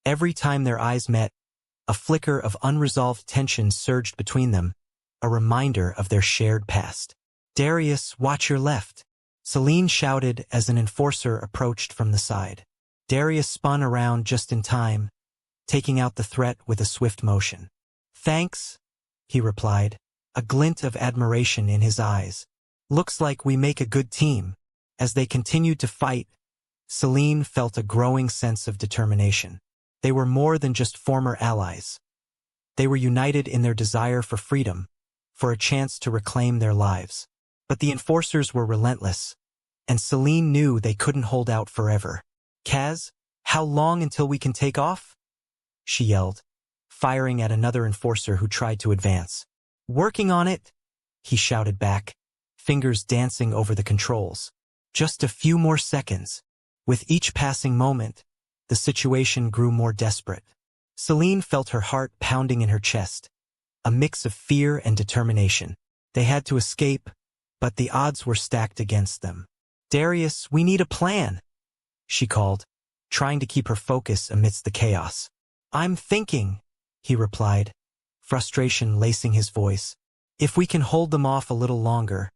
Every time their eyes met, a flicker of unresolved tension surged between them, a reminder of their shared past. "Darius, watch your left," Selene shouted as an enforcer approached from the side. Darius spun around just in time, taking out the threat with a swift motion. "Thanks," he replied, a glint of admiration in his eyes. "Looks like we make a good team." As they continued to fight, Selene felt a growing sense of determination. They were more than just former allies. They were united in their desire for freedom, for a chance to reclaim their lives. But the enforcers were relentless, and Selene knew they couldn't hold out forever. "Kaz, how long until we can take off?" she yelled, firing at another enforcer who tried to advance. "Working on it," he shouted back, fingers dancing over the controls. "Just a few more seconds." With each passing moment, the situation grew more desperate. Selene felt her heart pounding in her chest, a mix of fear and determination. They had to escape, but the odds were stacked against them. "Darius, we need a plan," she called, trying to keep her focus amidst the chaos. "I'm thinking," he replied, frustration lacing his voice. "If we can hold them off a little longer,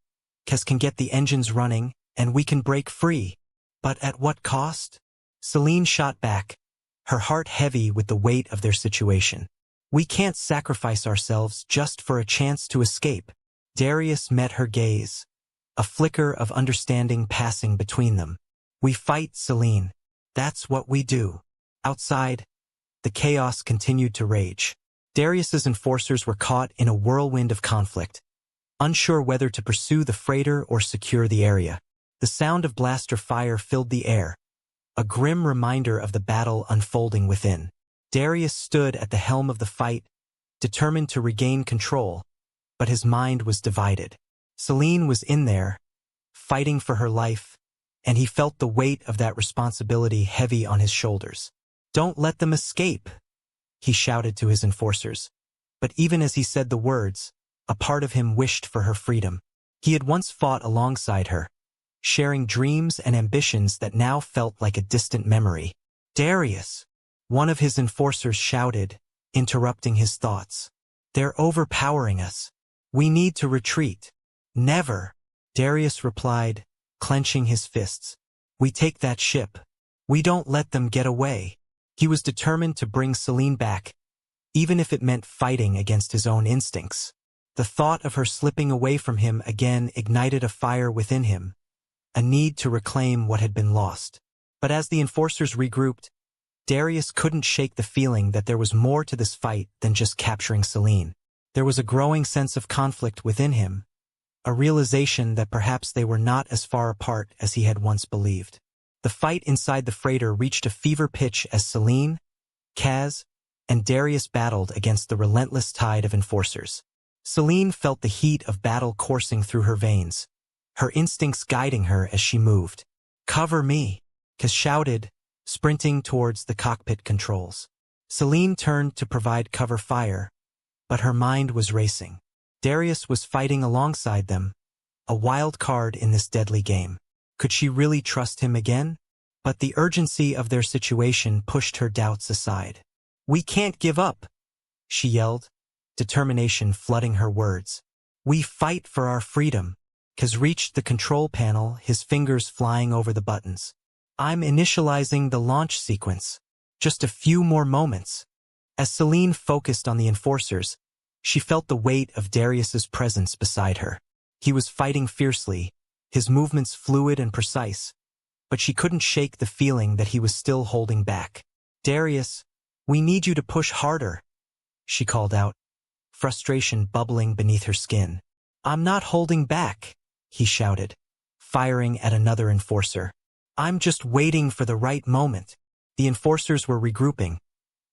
Kaz can get the engines running, and we can break free. But at what cost?" Selene shot back, her heart heavy with the weight of their situation. "We can't sacrifice ourselves just for a chance to escape." Darius met her gaze, a flicker of understanding passing between them. "We fight, Selene. That's what we do." Outside, the chaos continued to rage. Darius's enforcers were caught in a whirlwind of conflict, unsure whether to pursue the freighter or secure the area. The sound of blaster fire filled the air, a grim reminder of the battle unfolding within. Darius stood at the helm of the fight, determined to regain control, but his mind was divided. Selene was in there, fighting for her life, and he felt the weight of that responsibility heavy on his shoulders. "Don't let them escape," he shouted to his enforcers. But even as he said the words, a part of him wished for her freedom. He had once fought alongside her, sharing dreams and ambitions that now felt like a distant memory. "Darius," one of his enforcers shouted, interrupting his thoughts. "They're overpowering us." We need to retreat. Never, Darius replied, clenching his fists. We take that ship. We don't let them get away. He was determined to bring Selene back, even if it meant fighting against his own instincts. The thought of her slipping away from him again ignited a fire within him, a need to reclaim what had been lost. But as the enforcers regrouped, Darius couldn't shake the feeling that there was more to this fight than just capturing Selene. There was a growing sense of conflict within him, a realization that perhaps they were not as far apart as he had once believed. The fight inside the freighter reached a fever pitch as Selene, Kaz, and Darius battled against the relentless tide of enforcers. Selene felt the heat of battle coursing through her veins, her instincts guiding her as she moved. "Cover me," Kaz shouted, sprinting towards the cockpit controls. Selene turned to provide cover fire, but her mind was racing. Darius was fighting alongside them, a wild card in this deadly game. Could she really trust him again? But the urgency of their situation pushed her doubts aside. "We can't give up," she yelled, determination flooding her words. "We fight for our freedom." Kaz reached the control panel, his fingers flying over the buttons. "I'm initializing the launch sequence. Just a few more moments." As Selene focused on the enforcers, she felt the weight of Darius's presence beside her. He was fighting fiercely, his movements fluid and precise, but she couldn't shake the feeling that he was still holding back. "Darius, we need you to push harder," she called out, frustration bubbling beneath her skin. "I'm not holding back," he shouted, firing at another enforcer. "I'm just waiting for the right moment." The enforcers were regrouping,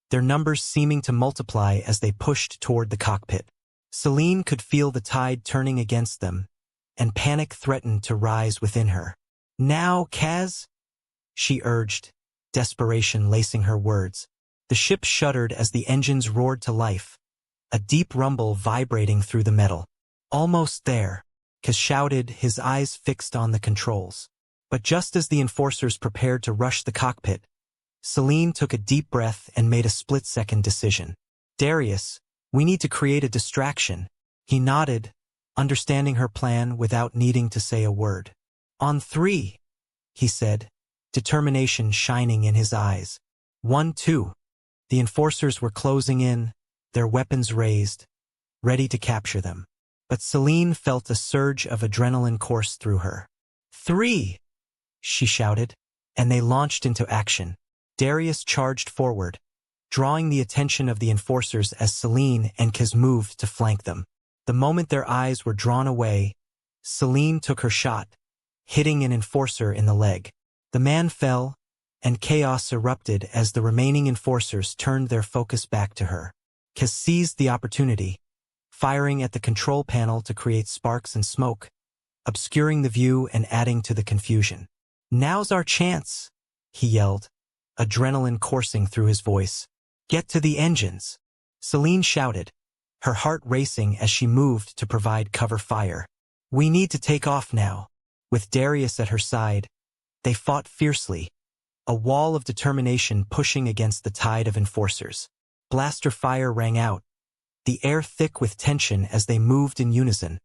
their numbers seeming to multiply as they pushed toward the cockpit. Selene could feel the tide turning against them, and panic threatened to rise within her. "Now, Kaz," she urged, desperation lacing her words. The ship shuddered as the engines roared to life, a deep rumble vibrating through the metal. "Almost there," Kaz shouted, his eyes fixed on the controls. But just as the enforcers prepared to rush the cockpit, Selene took a deep breath and made a split-second decision. "Darius, we need to create a distraction." He nodded, understanding her plan without needing to say a word. "On 3, he said, determination shining in his eyes. 1, 2. The enforcers were closing in, their weapons raised, ready to capture them. But Selene felt a surge of adrenaline course through her. 3, she shouted, and they launched into action. Darius charged forward, drawing the attention of the enforcers as Selene and Kaz moved to flank them. The moment their eyes were drawn away, Selene took her shot, hitting an enforcer in the leg. The man fell, and chaos erupted as the remaining enforcers turned their focus back to her. Kaz seized the opportunity, firing at the control panel to create sparks and smoke, obscuring the view and adding to the confusion. "Now's our chance," he yelled, adrenaline coursing through his voice. "Get to the engines," Selene shouted, her heart racing as she moved to provide cover fire. "We need to take off now." With Darius at her side, they fought fiercely, a wall of determination pushing against the tide of enforcers. Blaster fire rang out, the air thick with tension as they moved in unison,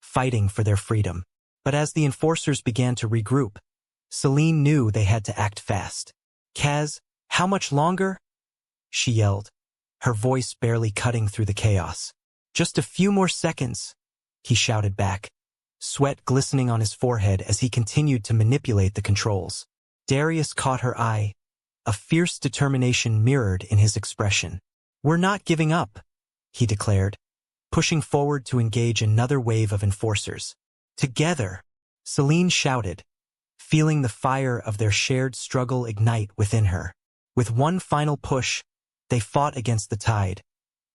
fighting for their freedom. But as the enforcers began to regroup, Selene knew they had to act fast. "Kaz, how much longer?" she yelled, her voice barely cutting through the chaos. "Just a few more seconds," he shouted back, sweat glistening on his forehead as he continued to manipulate the controls. Darius caught her eye, a fierce determination mirrored in his expression. "We're not giving up," he declared, pushing forward to engage another wave of enforcers. "Together," Selene shouted, feeling the fire of their shared struggle ignite within her. With one final push, they fought against the tide,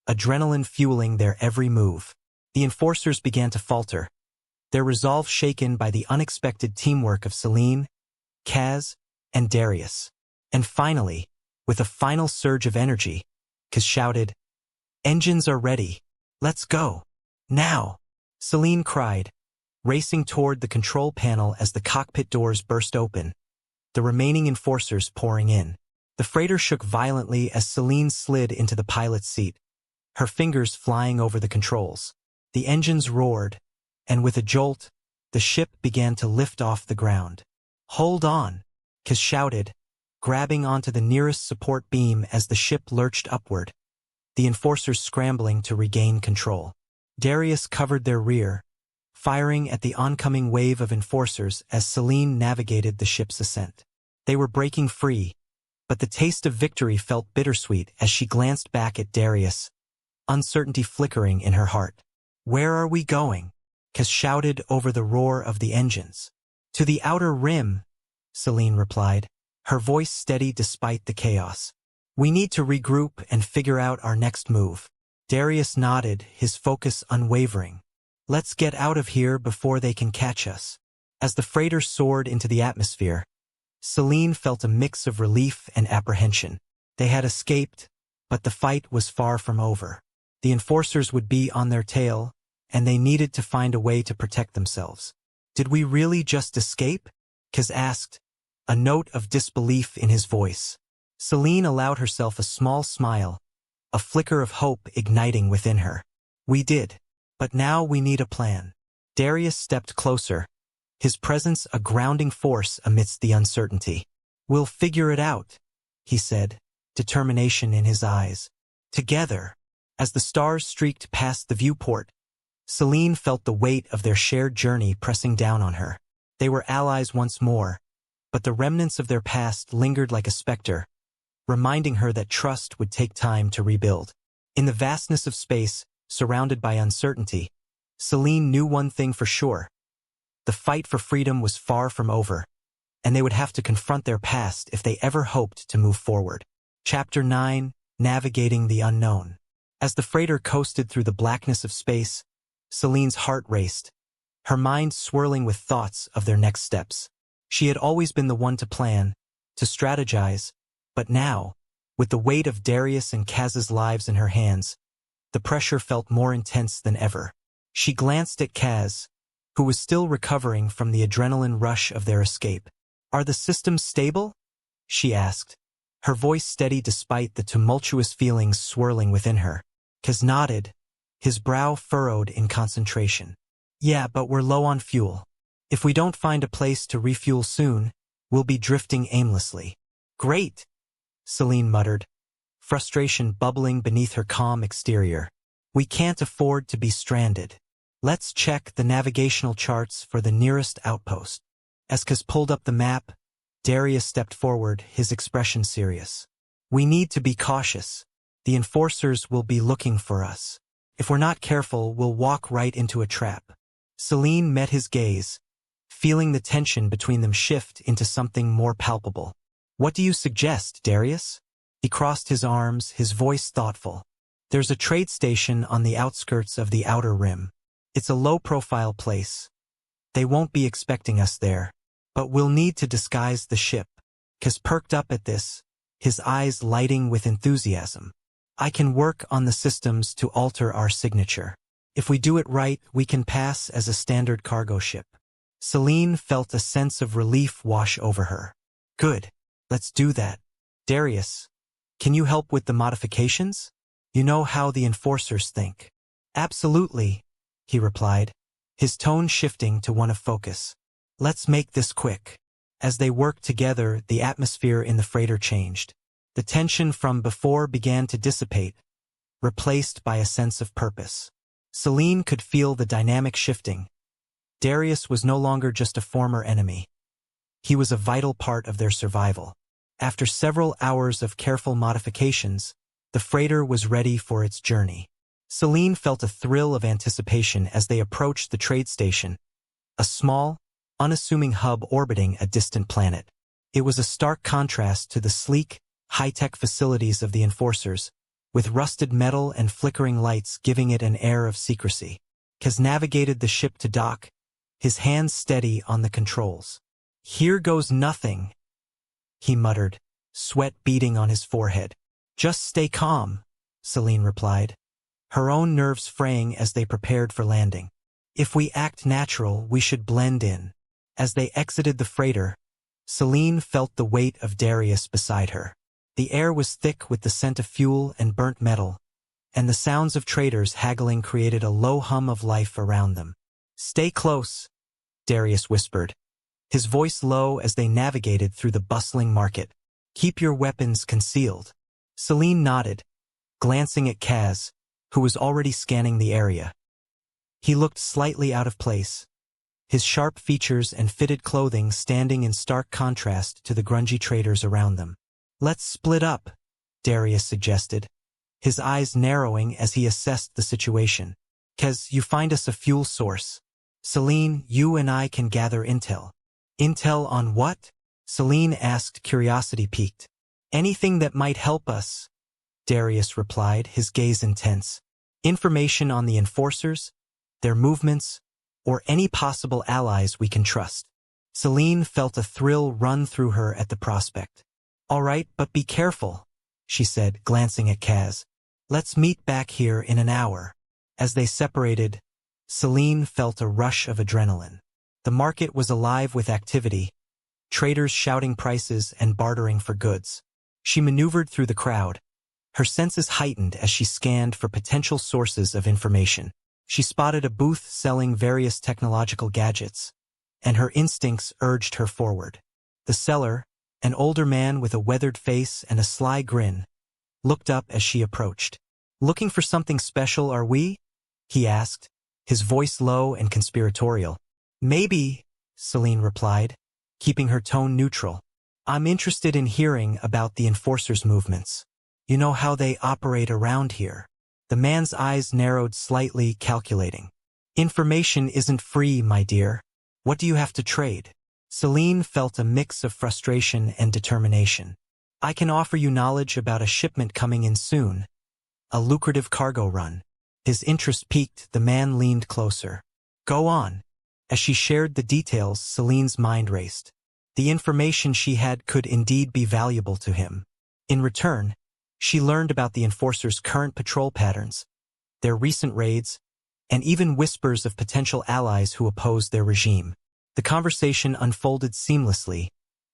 adrenaline fueling their every move. The enforcers began to falter, their resolve shaken by the unexpected teamwork of Selene, Kaz, and Darius. And finally, with a final surge of energy, Kaz shouted, "Engines are ready. Let's go. Now." Selene cried, racing toward the control panel as the cockpit doors burst open, the remaining enforcers pouring in. The freighter shook violently as Selene slid into the pilot's seat, her fingers flying over the controls. The engines roared, and with a jolt, the ship began to lift off the ground. "Hold on," Kaz shouted, grabbing onto the nearest support beam as the ship lurched upward, the enforcers scrambling to regain control. Darius covered their rear, firing at the oncoming wave of enforcers as Selene navigated the ship's ascent. They were breaking free, but the taste of victory felt bittersweet as she glanced back at Darius, uncertainty flickering in her heart. "Where are we going?" Kaz shouted over the roar of the engines. "To the outer rim," Selene replied, her voice steady despite the chaos. "We need to regroup and figure out our next move." Darius nodded, his focus unwavering. "Let's get out of here before they can catch us." As the freighter soared into the atmosphere, Selene felt a mix of relief and apprehension. They had escaped, but the fight was far from over. The enforcers would be on their tail, and they needed to find a way to protect themselves. "Did we really just escape?" Kaz asked, a note of disbelief in his voice. Selene allowed herself a small smile, a flicker of hope igniting within her. "We did. But now we need a plan." Darius stepped closer, his presence a grounding force amidst the uncertainty. "We'll figure it out," he said, determination in his eyes. Together. As the stars streaked past the viewport, Selene felt the weight of their shared journey pressing down on her. They were allies once more, but the remnants of their past lingered like a specter, reminding her that trust would take time to rebuild. In the vastness of space, surrounded by uncertainty, Selene knew one thing for sure. The fight for freedom was far from over, and they would have to confront their past if they ever hoped to move forward. Chapter 9: Navigating the Unknown. As the freighter coasted through the blackness of space, Selene's heart raced, her mind swirling with thoughts of their next steps. She had always been the one to plan, to strategize, but now, with the weight of Darius and Kaz's lives in her hands, the pressure felt more intense than ever. She glanced at Kaz, who was still recovering from the adrenaline rush of their escape. "Are the systems stable?" she asked, her voice steady despite the tumultuous feelings swirling within her. Kaz nodded, his brow furrowed in concentration. "Yeah, but we're low on fuel. If we don't find a place to refuel soon, we'll be drifting aimlessly." "Great," Selene muttered, frustration bubbling beneath her calm exterior. "We can't afford to be stranded. Let's check the navigational charts for the nearest outpost." As Kaz pulled up the map, Darius stepped forward, his expression serious. "We need to be cautious. The enforcers will be looking for us. If we're not careful, we'll walk right into a trap." Selene met his gaze, feeling the tension between them shift into something more palpable. "What do you suggest, Darius?" He crossed his arms, his voice thoughtful. "There's a trade station on the outskirts of the outer rim. It's a low-profile place. They won't be expecting us there, but we'll need to disguise the ship." Kaz perked up at this, his eyes lighting with enthusiasm. "I can work on the systems to alter our signature. If we do it right, we can pass as a standard cargo ship." Selene felt a sense of relief wash over her. "Good. Let's do that. Darius, can you help with the modifications? You know how the enforcers think." "Absolutely," he replied, his tone shifting to one of focus. "Let's make this quick." As they worked together, the atmosphere in the freighter changed. The tension from before began to dissipate, replaced by a sense of purpose. Selene could feel the dynamic shifting. Darius was no longer just a former enemy. He was a vital part of their survival. After several hours of careful modifications, the freighter was ready for its journey. Selene felt a thrill of anticipation as they approached the trade station, a small, unassuming hub orbiting a distant planet. It was a stark contrast to the sleek, high-tech facilities of the enforcers, with rusted metal and flickering lights giving it an air of secrecy. Kaz navigated the ship to dock, his hands steady on the controls. "Here goes nothing," he muttered, sweat beading on his forehead. "Just stay calm," Selene replied, her own nerves fraying as they prepared for landing. "If we act natural, we should blend in." As they exited the freighter, Selene felt the weight of Darius beside her. The air was thick with the scent of fuel and burnt metal, and the sounds of traders haggling created a low hum of life around them. "Stay close," Darius whispered, his voice low as they navigated through the bustling market. "Keep your weapons concealed." Selene nodded, glancing at Kaz, who was already scanning the area. He looked slightly out of place, his sharp features and fitted clothing standing in stark contrast to the grungy traders around them. "Let's split up," Darius suggested, his eyes narrowing as he assessed the situation. "Kaz, you find us a fuel source. Selene, you and I can gather intel." "Intel on what?" Selene asked, curiosity piqued. "Anything that might help us," Darius replied, his gaze intense. "Information on the enforcers, their movements, or any possible allies we can trust." Selene felt a thrill run through her at the prospect. "All right, but be careful," she said, glancing at Kaz. "Let's meet back here in an hour." As they separated, Selene felt a rush of adrenaline. The market was alive with activity, traders shouting prices and bartering for goods. She maneuvered through the crowd, her senses heightened as she scanned for potential sources of information. She spotted a booth selling various technological gadgets, and her instincts urged her forward. The seller, an older man with a weathered face and a sly grin, looked up as she approached. "Looking for something special, are we?" he asked, his voice low and conspiratorial. "Maybe," Selene replied, keeping her tone neutral. "I'm interested in hearing about the enforcers' movements. You know how they operate around here." The man's eyes narrowed slightly, calculating. "Information isn't free, my dear. What do you have to trade?" Selene felt a mix of frustration and determination. "I can offer you knowledge about a shipment coming in soon. A lucrative cargo run." His interest piqued, the man leaned closer. "Go on." As she shared the details, Selene's mind raced. The information she had could indeed be valuable to him. In return, she learned about the enforcers' current patrol patterns, their recent raids, and even whispers of potential allies who opposed their regime. The conversation unfolded seamlessly,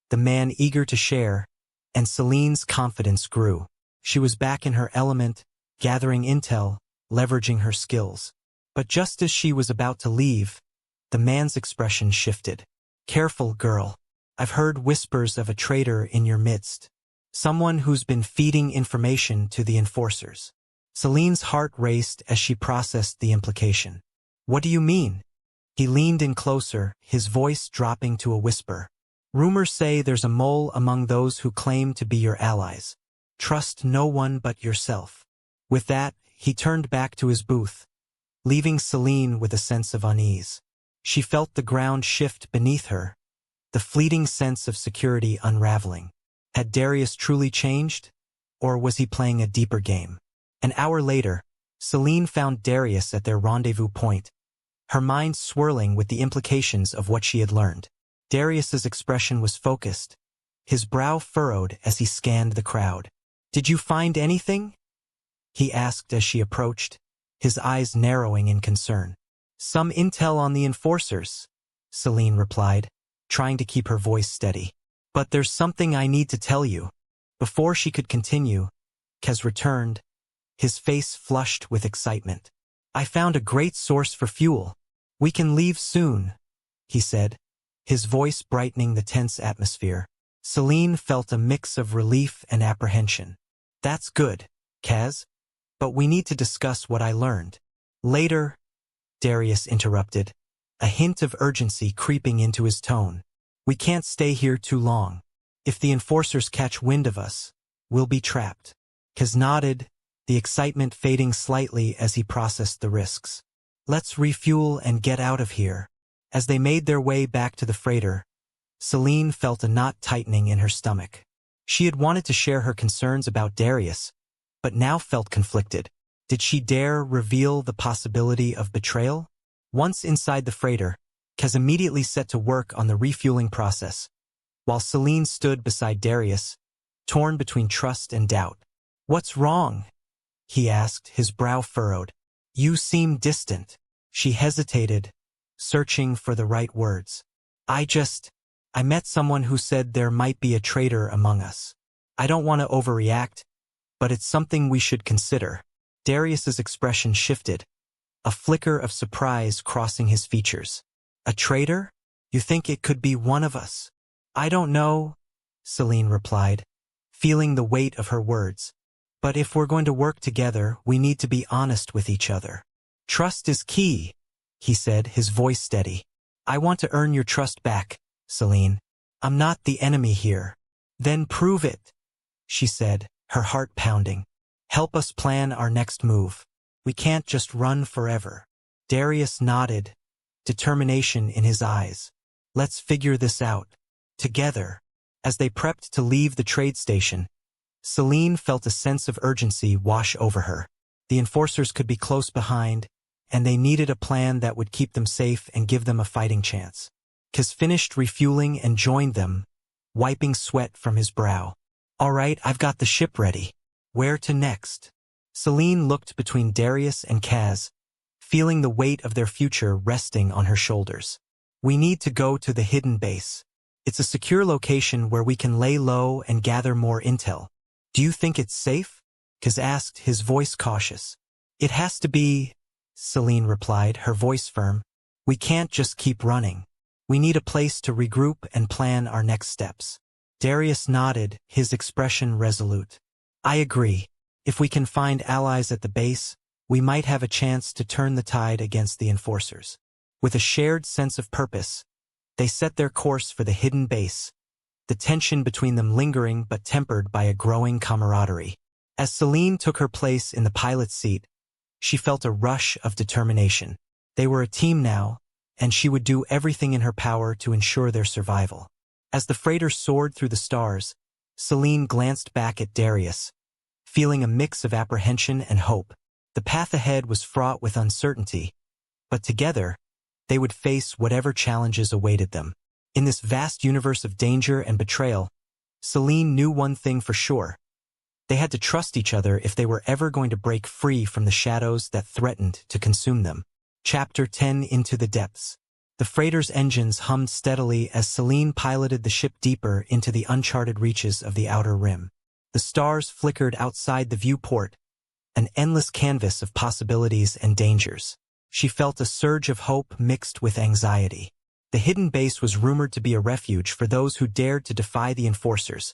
the man eager to share, and Selene's confidence grew. She was back in her element, gathering intel, leveraging her skills. But just as she was about to leave, the man's expression shifted. "Careful, girl. I've heard whispers of a traitor in your midst. Someone who's been feeding information to the enforcers." Selene's heart raced as she processed the implication. "What do you mean?" He leaned in closer, his voice dropping to a whisper. "Rumors say there's a mole among those who claim to be your allies. Trust no one but yourself." With that, he turned back to his booth, leaving Selene with a sense of unease. She felt the ground shift beneath her, the fleeting sense of security unraveling. Had Darius truly changed, or was he playing a deeper game? An hour later, Selene found Darius at their rendezvous point, her mind swirling with the implications of what she had learned. Darius's expression was focused, his brow furrowed as he scanned the crowd. "Did you find anything?" he asked as she approached, his eyes narrowing in concern. "Some intel on the enforcers," Selene replied, trying to keep her voice steady. "But there's something I need to tell you." Before she could continue, Kaz returned, his face flushed with excitement. "I found a great source for fuel. We can leave soon," he said, his voice brightening the tense atmosphere. Selene felt a mix of relief and apprehension. "That's good, Kaz, but we need to discuss what I learned." "Later," Darius interrupted, a hint of urgency creeping into his tone. "We can't stay here too long. If the enforcers catch wind of us, we'll be trapped." Kaz nodded, the excitement fading slightly as he processed the risks. "Let's refuel and get out of here." As they made their way back to the freighter, Selene felt a knot tightening in her stomach. She had wanted to share her concerns about Darius, but now felt conflicted. Did she dare reveal the possibility of betrayal? Once inside the freighter, Kaz immediately set to work on the refueling process, while Selene stood beside Darius, torn between trust and doubt. "What's wrong?" he asked, his brow furrowed. "You seem distant." She hesitated, searching for the right words. I met someone who said there might be a traitor among us. I don't want to overreact, but it's something we should consider." Darius's expression shifted, a flicker of surprise crossing his features. A traitor? You think it could be one of us? I don't know, Selene replied, feeling the weight of her words. But if we're going to work together, we need to be honest with each other. Trust is key, he said, his voice steady. I want to earn your trust back, Selene. I'm not the enemy here. Then prove it, she said, her heart pounding. Help us plan our next move. We can't just run forever. Darius nodded, determination in his eyes. Let's figure this out. Together. As they prepped to leave the trade station, Selene felt a sense of urgency wash over her. The enforcers could be close behind, and they needed a plan that would keep them safe and give them a fighting chance. Kaz finished refueling and joined them, wiping sweat from his brow. All right, I've got the ship ready. Where to next? Selene looked between Darius and Kaz, feeling the weight of their future resting on her shoulders. We need to go to the hidden base. It's a secure location where we can lay low and gather more intel. Do you think it's safe? Kaz asked, his voice cautious. It has to be, Selene replied, her voice firm. We can't just keep running. We need a place to regroup and plan our next steps. Darius nodded, his expression resolute. I agree. If we can find allies at the base, we might have a chance to turn the tide against the enforcers. With a shared sense of purpose, they set their course for the hidden base, the tension between them lingering but tempered by a growing camaraderie. As Selene took her place in the pilot's seat, she felt a rush of determination. They were a team now, and she would do everything in her power to ensure their survival. As the freighter soared through the stars, Selene glanced back at Darius, feeling a mix of apprehension and hope. The path ahead was fraught with uncertainty, but together, they would face whatever challenges awaited them. In this vast universe of danger and betrayal, Selene knew one thing for sure. They had to trust each other if they were ever going to break free from the shadows that threatened to consume them. Chapter 10 Into the Depths. The freighter's engines hummed steadily as Selene piloted the ship deeper into the uncharted reaches of the outer rim. The stars flickered outside the viewport, an endless canvas of possibilities and dangers. She felt a surge of hope mixed with anxiety. The hidden base was rumored to be a refuge for those who dared to defy the enforcers,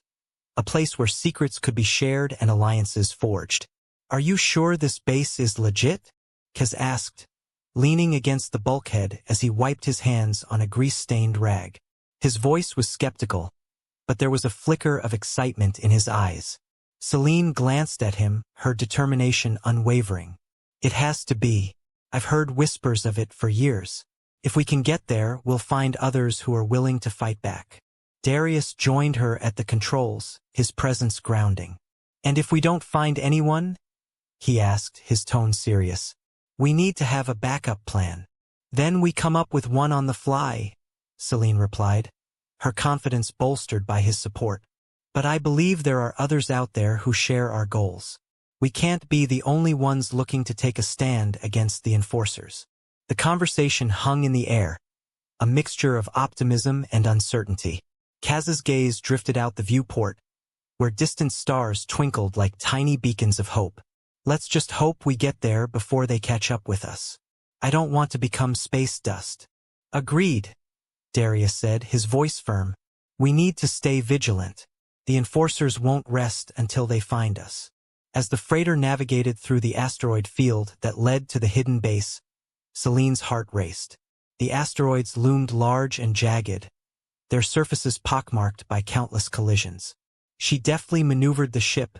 a place where secrets could be shared and alliances forged. Are you sure this base is legit? Kaz asked, leaning against the bulkhead as he wiped his hands on a grease-stained rag. His voice was skeptical, but there was a flicker of excitement in his eyes. Selene glanced at him, her determination unwavering. It has to be. I've heard whispers of it for years. If we can get there, we'll find others who are willing to fight back. Darius joined her at the controls, his presence grounding. And if we don't find anyone? He asked, his tone serious. We need to have a backup plan. Then we come up with one on the fly, Selene replied, her confidence bolstered by his support. But I believe there are others out there who share our goals. We can't be the only ones looking to take a stand against the enforcers. The conversation hung in the air, a mixture of optimism and uncertainty. Kaz's gaze drifted out the viewport, where distant stars twinkled like tiny beacons of hope. Let's just hope we get there before they catch up with us. I don't want to become space dust. Agreed, Darius said, his voice firm. We need to stay vigilant. The enforcers won't rest until they find us. As the freighter navigated through the asteroid field that led to the hidden base, Selene's heart raced. The asteroids loomed large and jagged, their surfaces pockmarked by countless collisions. She deftly maneuvered the ship,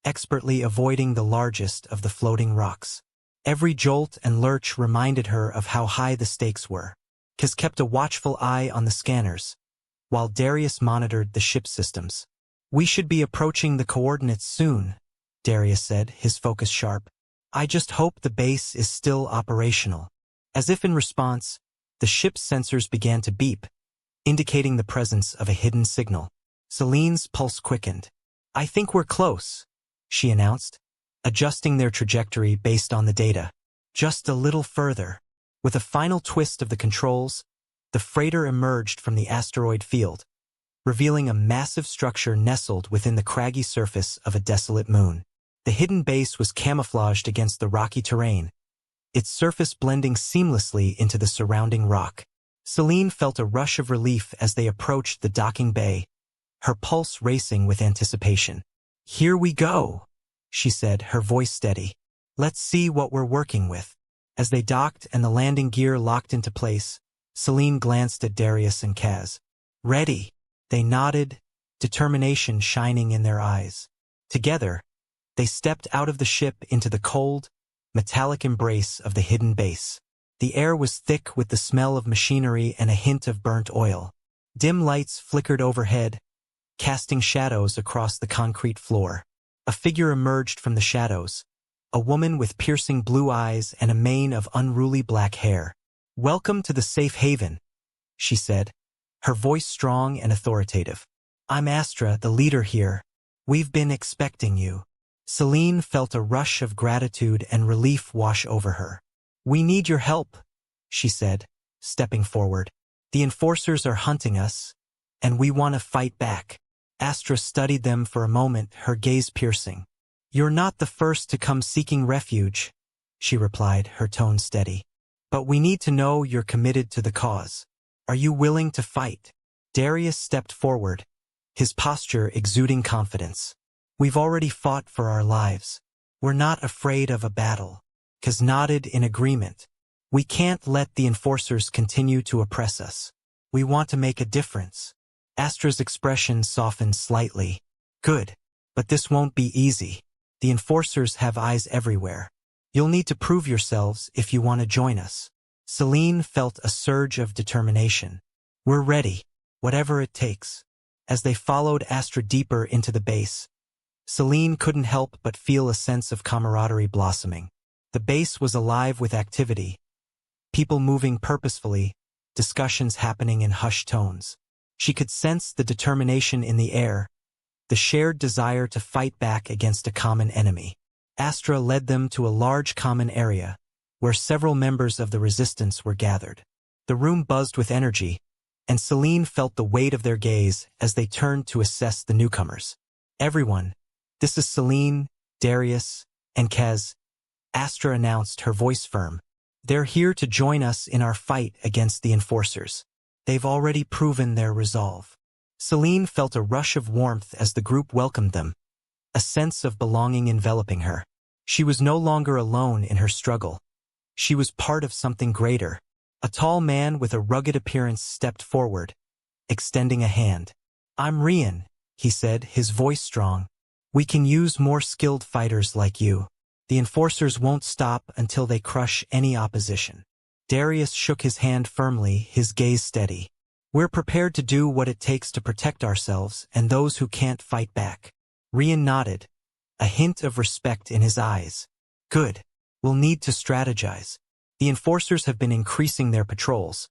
expertly avoiding the largest of the floating rocks. Every jolt and lurch reminded her of how high the stakes were. Kaz kept a watchful eye on the scanners, while Darius monitored the ship systems. We should be approaching the coordinates soon, Darius said, his focus sharp. I just hope the base is still operational. As if in response, the ship's sensors began to beep, indicating the presence of a hidden signal. Selene's pulse quickened. I think we're close, she announced, adjusting their trajectory based on the data. Just a little further. With a final twist of the controls, the freighter emerged from the asteroid field, revealing a massive structure nestled within the craggy surface of a desolate moon. The hidden base was camouflaged against the rocky terrain, its surface blending seamlessly into the surrounding rock. Selene felt a rush of relief as they approached the docking bay, her pulse racing with anticipation. "Here we go," she said, her voice steady. "Let's see what we're working with." As they docked and the landing gear locked into place, Selene glanced at Darius and Kaz. "Ready." They nodded, determination shining in their eyes. Together, they stepped out of the ship into the cold, metallic embrace of the hidden base. The air was thick with the smell of machinery and a hint of burnt oil. Dim lights flickered overhead, casting shadows across the concrete floor. A figure emerged from the shadows, a woman with piercing blue eyes and a mane of unruly black hair. "Welcome to the safe haven," she said, her voice strong and authoritative. "I'm Astra, the leader here. We've been expecting you." Selene felt a rush of gratitude and relief wash over her. "We need your help," she said, stepping forward. "The enforcers are hunting us, and we want to fight back." Astra studied them for a moment, her gaze piercing. "You're not the first to come seeking refuge," she replied, her tone steady. "But we need to know you're committed to the cause. Are you willing to fight?" Darius stepped forward, his posture exuding confidence. "We've already fought for our lives. We're not afraid of a battle." Kaz nodded in agreement. "We can't let the enforcers continue to oppress us. We want to make a difference." Astra's expression softened slightly. "Good. But this won't be easy. The enforcers have eyes everywhere. You'll need to prove yourselves if you want to join us." Selene felt a surge of determination. "We're ready, whatever it takes." As they followed Astra deeper into the base, Selene couldn't help but feel a sense of camaraderie blossoming. The base was alive with activity, people moving purposefully, discussions happening in hushed tones. She could sense the determination in the air, the shared desire to fight back against a common enemy. Astra led them to a large common area, where several members of the resistance were gathered. The room buzzed with energy, and Selene felt the weight of their gaze as they turned to assess the newcomers. "Everyone, this is Selene, Darius, and Kaz," Astra announced, her voice firm. "They're here to join us in our fight against the enforcers. They've already proven their resolve." Selene felt a rush of warmth as the group welcomed them, a sense of belonging enveloping her. She was no longer alone in her struggle. She was part of something greater. A tall man with a rugged appearance stepped forward, extending a hand. "I'm Rian," he said, his voice strong. "We can use more skilled fighters like you. The enforcers won't stop until they crush any opposition." Darius shook his hand firmly, his gaze steady. "We're prepared to do what it takes to protect ourselves and those who can't fight back." Rian nodded, a hint of respect in his eyes. "Good. We'll need to strategize. The enforcers have been increasing their patrols,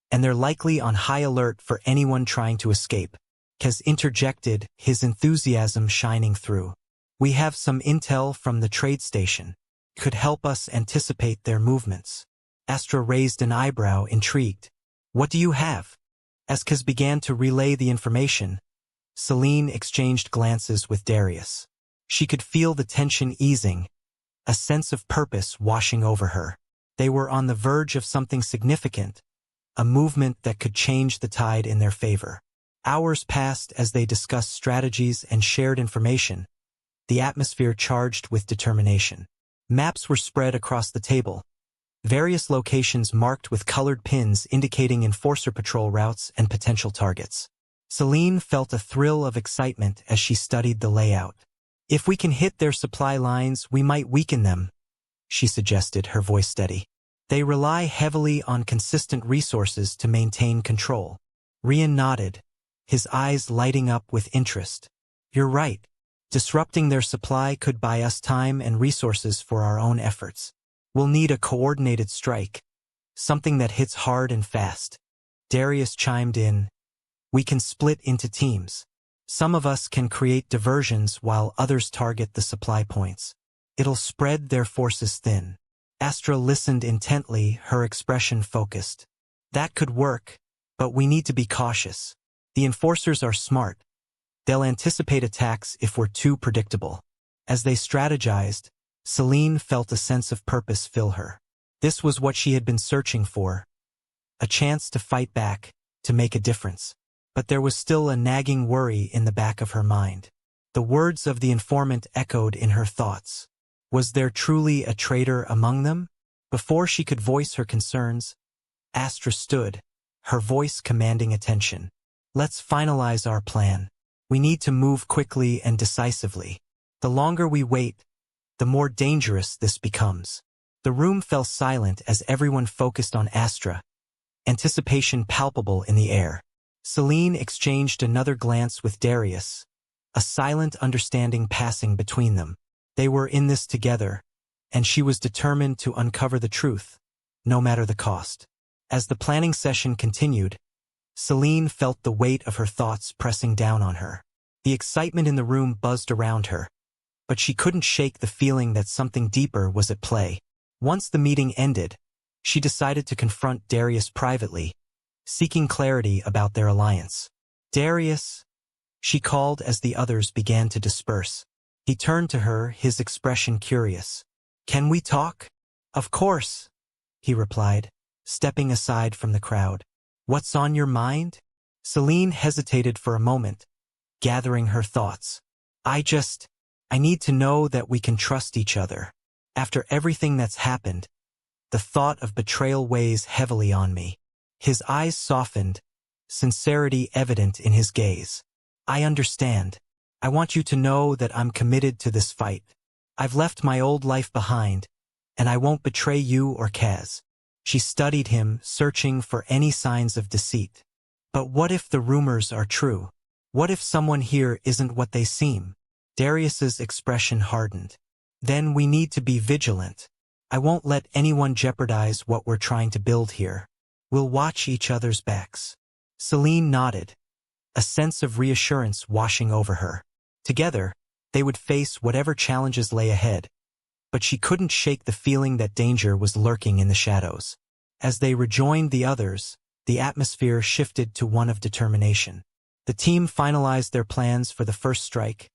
and they're likely on high alert for anyone trying to escape." Kaz interjected, his enthusiasm shining through. "We have some intel from the trade station. Could help us anticipate their movements." Astra raised an eyebrow, intrigued. "What do you have?" As Kaz began to relay the information, Selene exchanged glances with Darius. She could feel the tension easing, a sense of purpose washing over her. They were on the verge of something significant, a movement that could change the tide in their favor. Hours passed as they discussed strategies and shared information, the atmosphere charged with determination. Maps were spread across the table, various locations marked with colored pins indicating enforcer patrol routes and potential targets. Selene felt a thrill of excitement as she studied the layout. "If we can hit their supply lines, we might weaken them," she suggested, her voice steady. "They rely heavily on consistent resources to maintain control." Rian nodded, his eyes lighting up with interest. "You're right. Disrupting their supply could buy us time and resources for our own efforts. We'll need a coordinated strike, something that hits hard and fast." Darius chimed in. "We can split into teams. Some of us can create diversions while others target the supply points. It'll spread their forces thin." Astra listened intently, her expression focused. "That could work, but we need to be cautious. The enforcers are smart. They'll anticipate attacks if we're too predictable." As they strategized, Selene felt a sense of purpose fill her. This was what she had been searching for, a chance to fight back, to make a difference. But there was still a nagging worry in the back of her mind. The words of the informant echoed in her thoughts. Was there truly a traitor among them? Before she could voice her concerns, Astra stood, her voice commanding attention. Let's finalize our plan. We need to move quickly and decisively. The longer we wait, the more dangerous this becomes. The room fell silent as everyone focused on Astra, anticipation palpable in the air. Selene exchanged another glance with Darius, a silent understanding passing between them. They were in this together, and she was determined to uncover the truth, no matter the cost. As the planning session continued, Selene felt the weight of her thoughts pressing down on her. The excitement in the room buzzed around her, but she couldn't shake the feeling that something deeper was at play. Once the meeting ended, she decided to confront Darius privately, seeking clarity about their alliance. Darius, she called as the others began to disperse. He turned to her, his expression curious. Can we talk? Of course, he replied, stepping aside from the crowd. What's on your mind? Selene hesitated for a moment, gathering her thoughts. I need to know that we can trust each other. After everything that's happened, the thought of betrayal weighs heavily on me. His eyes softened, sincerity evident in his gaze. I understand. I want you to know that I'm committed to this fight. I've left my old life behind, and I won't betray you or Kaz. She studied him, searching for any signs of deceit. But what if the rumors are true? What if someone here isn't what they seem? Darius's expression hardened. Then we need to be vigilant. I won't let anyone jeopardize what we're trying to build here. We'll watch each other's backs. Selene nodded, a sense of reassurance washing over her. Together, they would face whatever challenges lay ahead, but she couldn't shake the feeling that danger was lurking in the shadows. As they rejoined the others, the atmosphere shifted to one of determination. The team finalized their plans for the first strike,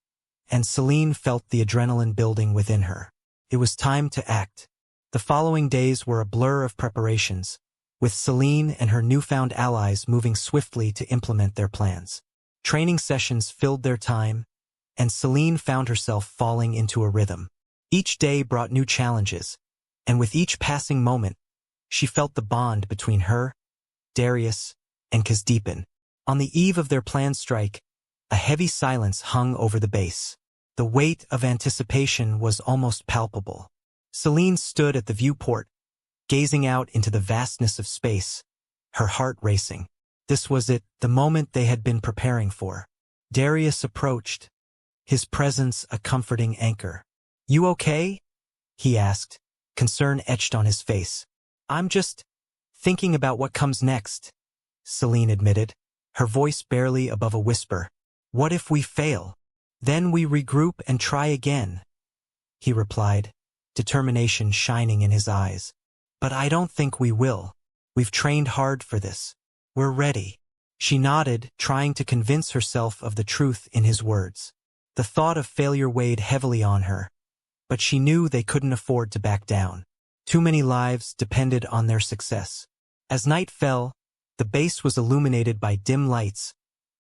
and Selene felt the adrenaline building within her. It was time to act. The following days were a blur of preparations, with Selene and her newfound allies moving swiftly to implement their plans. Training sessions filled their time, and Selene found herself falling into a rhythm. Each day brought new challenges, and with each passing moment, she felt the bond between her, Darius, and Kaz deepen. On the eve of their planned strike, a heavy silence hung over the base. The weight of anticipation was almost palpable. Selene stood at the viewport, gazing out into the vastness of space, her heart racing. This was it, the moment they had been preparing for. Darius approached, his presence a comforting anchor. You okay? He asked, concern etched on his face. I'm just thinking about what comes next, Selene admitted, her voice barely above a whisper. What if we fail? Then we regroup and try again, he replied, determination shining in his eyes. But I don't think we will. We've trained hard for this. We're ready. She nodded, trying to convince herself of the truth in his words. The thought of failure weighed heavily on her, but she knew they couldn't afford to back down. Too many lives depended on their success. As night fell, the base was illuminated by dim lights,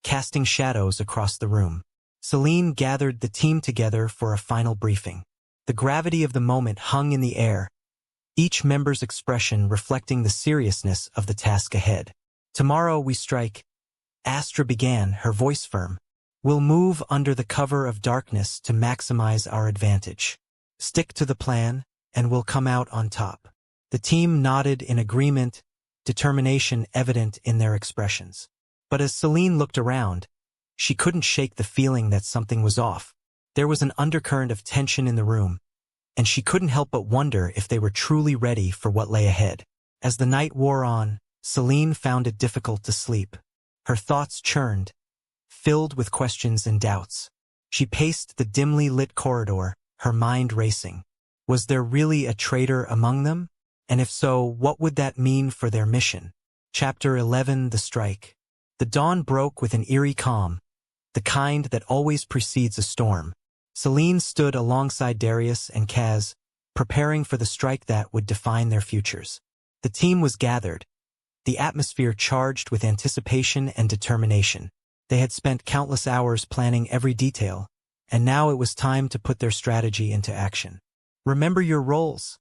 casting shadows across the room. Selene gathered the team together for a final briefing. The gravity of the moment hung in the air, each member's expression reflecting the seriousness of the task ahead. Tomorrow we strike, Astra began, her voice firm. We'll move under the cover of darkness to maximize our advantage. Stick to the plan, and we'll come out on top. The team nodded in agreement, determination evident in their expressions. But as Selene looked around, she couldn't shake the feeling that something was off. There was an undercurrent of tension in the room, and she couldn't help but wonder if they were truly ready for what lay ahead. As the night wore on, Selene found it difficult to sleep. Her thoughts churned, filled with questions and doubts. She paced the dimly lit corridor, her mind racing. Was there really a traitor among them? And if so, what would that mean for their mission? Chapter 11: The Strike. The dawn broke with an eerie calm, the kind that always precedes a storm. Selene stood alongside Darius and Kaz, preparing for the strike that would define their futures. The team was gathered, the atmosphere charged with anticipation and determination. They had spent countless hours planning every detail, and now it was time to put their strategy into action. "Remember your roles,"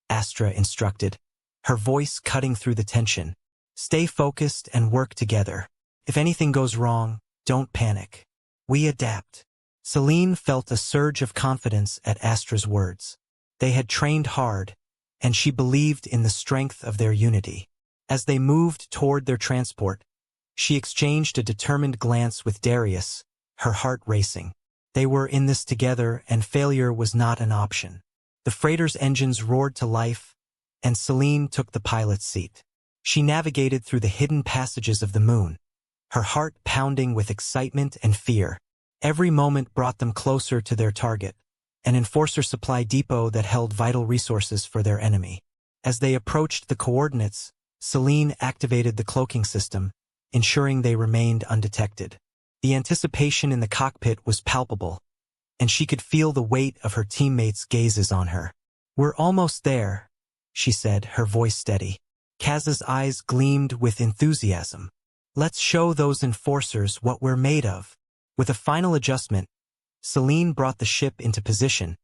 Astra instructed, her voice cutting through the tension. "Stay focused and work together. If anything goes wrong, don't panic. We adapt." Selene felt a surge of confidence at Astra's words. They had trained hard, and she believed in the strength of their unity. As they moved toward their transport, she exchanged a determined glance with Darius, her heart racing. They were in this together, and failure was not an option. The freighter's engines roared to life, and Selene took the pilot's seat. She navigated through the hidden passages of the moon, her heart pounding with excitement and fear. Every moment brought them closer to their target, an enforcer supply depot that held vital resources for their enemy. As they approached the coordinates, Selene activated the cloaking system, ensuring they remained undetected. The anticipation in the cockpit was palpable, and she could feel the weight of her teammates' gazes on her. "We're almost there," she said, her voice steady. Kaz's eyes gleamed with enthusiasm. "Let's show those enforcers what we're made of." With a final adjustment, Selene brought the ship into position,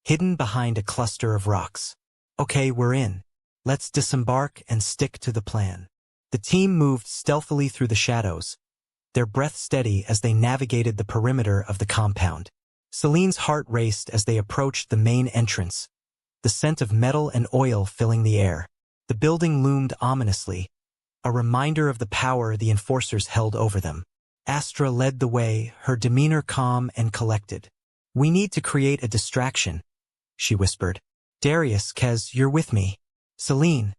hidden behind a cluster of rocks. "Okay, we're in. Let's disembark and stick to the plan." The team moved stealthily through the shadows, their breath steady as they navigated the perimeter of the compound. Selene's heart raced as they approached the main entrance, the scent of metal and oil filling the air. The building loomed ominously, a reminder of the power the enforcers held over them. Astra led the way, her demeanor calm and collected. "We need to create a distraction," she whispered. "Darius, Kaz, you're with me. Selene,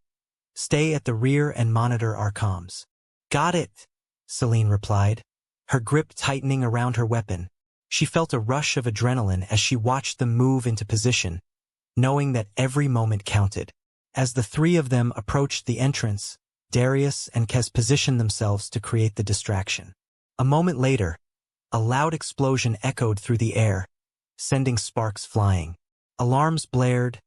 stay at the rear and monitor our comms." "Got it," Selene replied, her grip tightening around her weapon. She felt a rush of adrenaline as she watched them move into position, knowing that every moment counted. As the three of them approached the entrance, Darius and Kaz positioned themselves to create the distraction. A moment later, a loud explosion echoed through the air, sending sparks flying. Alarms blared,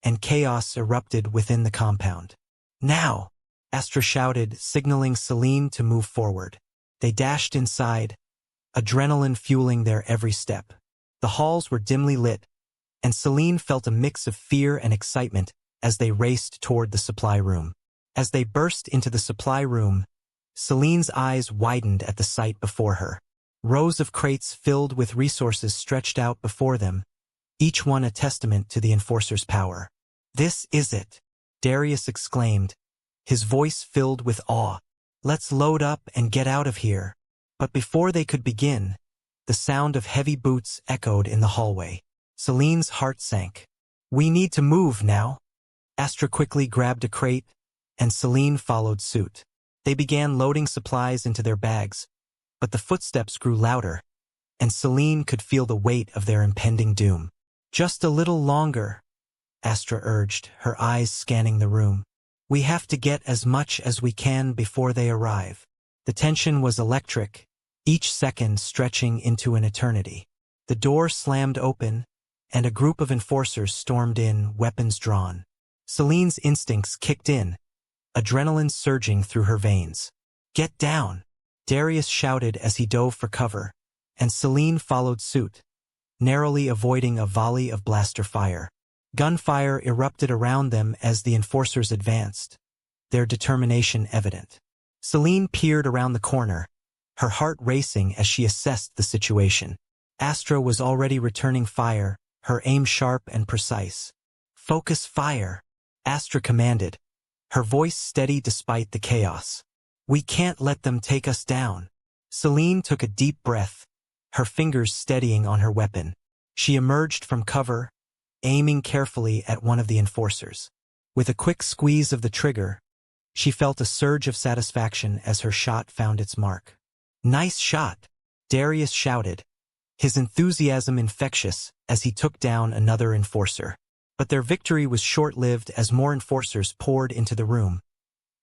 and chaos erupted within the compound. "Now!" Astra shouted, signaling Selene to move forward. They dashed inside, adrenaline fueling their every step. The halls were dimly lit, and Selene felt a mix of fear and excitement as they raced toward the supply room. As they burst into the supply room, Selene's eyes widened at the sight before her. Rows of crates filled with resources stretched out before them, each one a testament to the enforcer's power. "This is it," Darius exclaimed, his voice filled with awe. "Let's load up and get out of here." But before they could begin, the sound of heavy boots echoed in the hallway. Selene's heart sank. "We need to move now." Astra quickly grabbed a crate, and Selene followed suit. They began loading supplies into their bags, but the footsteps grew louder, and Selene could feel the weight of their impending doom. "Just a little longer," Astra urged, her eyes scanning the room. "We have to get as much as we can before they arrive." The tension was electric, each second stretching into an eternity. The door slammed open, and a group of enforcers stormed in, weapons drawn. Selene's instincts kicked in, adrenaline surging through her veins. "Get down!" Darius shouted as he dove for cover, and Selene followed suit, narrowly avoiding a volley of blaster fire. Gunfire erupted around them as the enforcers advanced, their determination evident. Selene peered around the corner, her heart racing as she assessed the situation. Astra was already returning fire, her aim sharp and precise. "Focus fire," Astra commanded, her voice steady despite the chaos. "We can't let them take us down." Selene took a deep breath, her fingers steadying on her weapon. She emerged from cover, aiming carefully at one of the enforcers. With a quick squeeze of the trigger, she felt a surge of satisfaction as her shot found its mark. "Nice shot," Darius shouted, his enthusiasm infectious as he took down another enforcer. But their victory was short-lived as more enforcers poured into the room,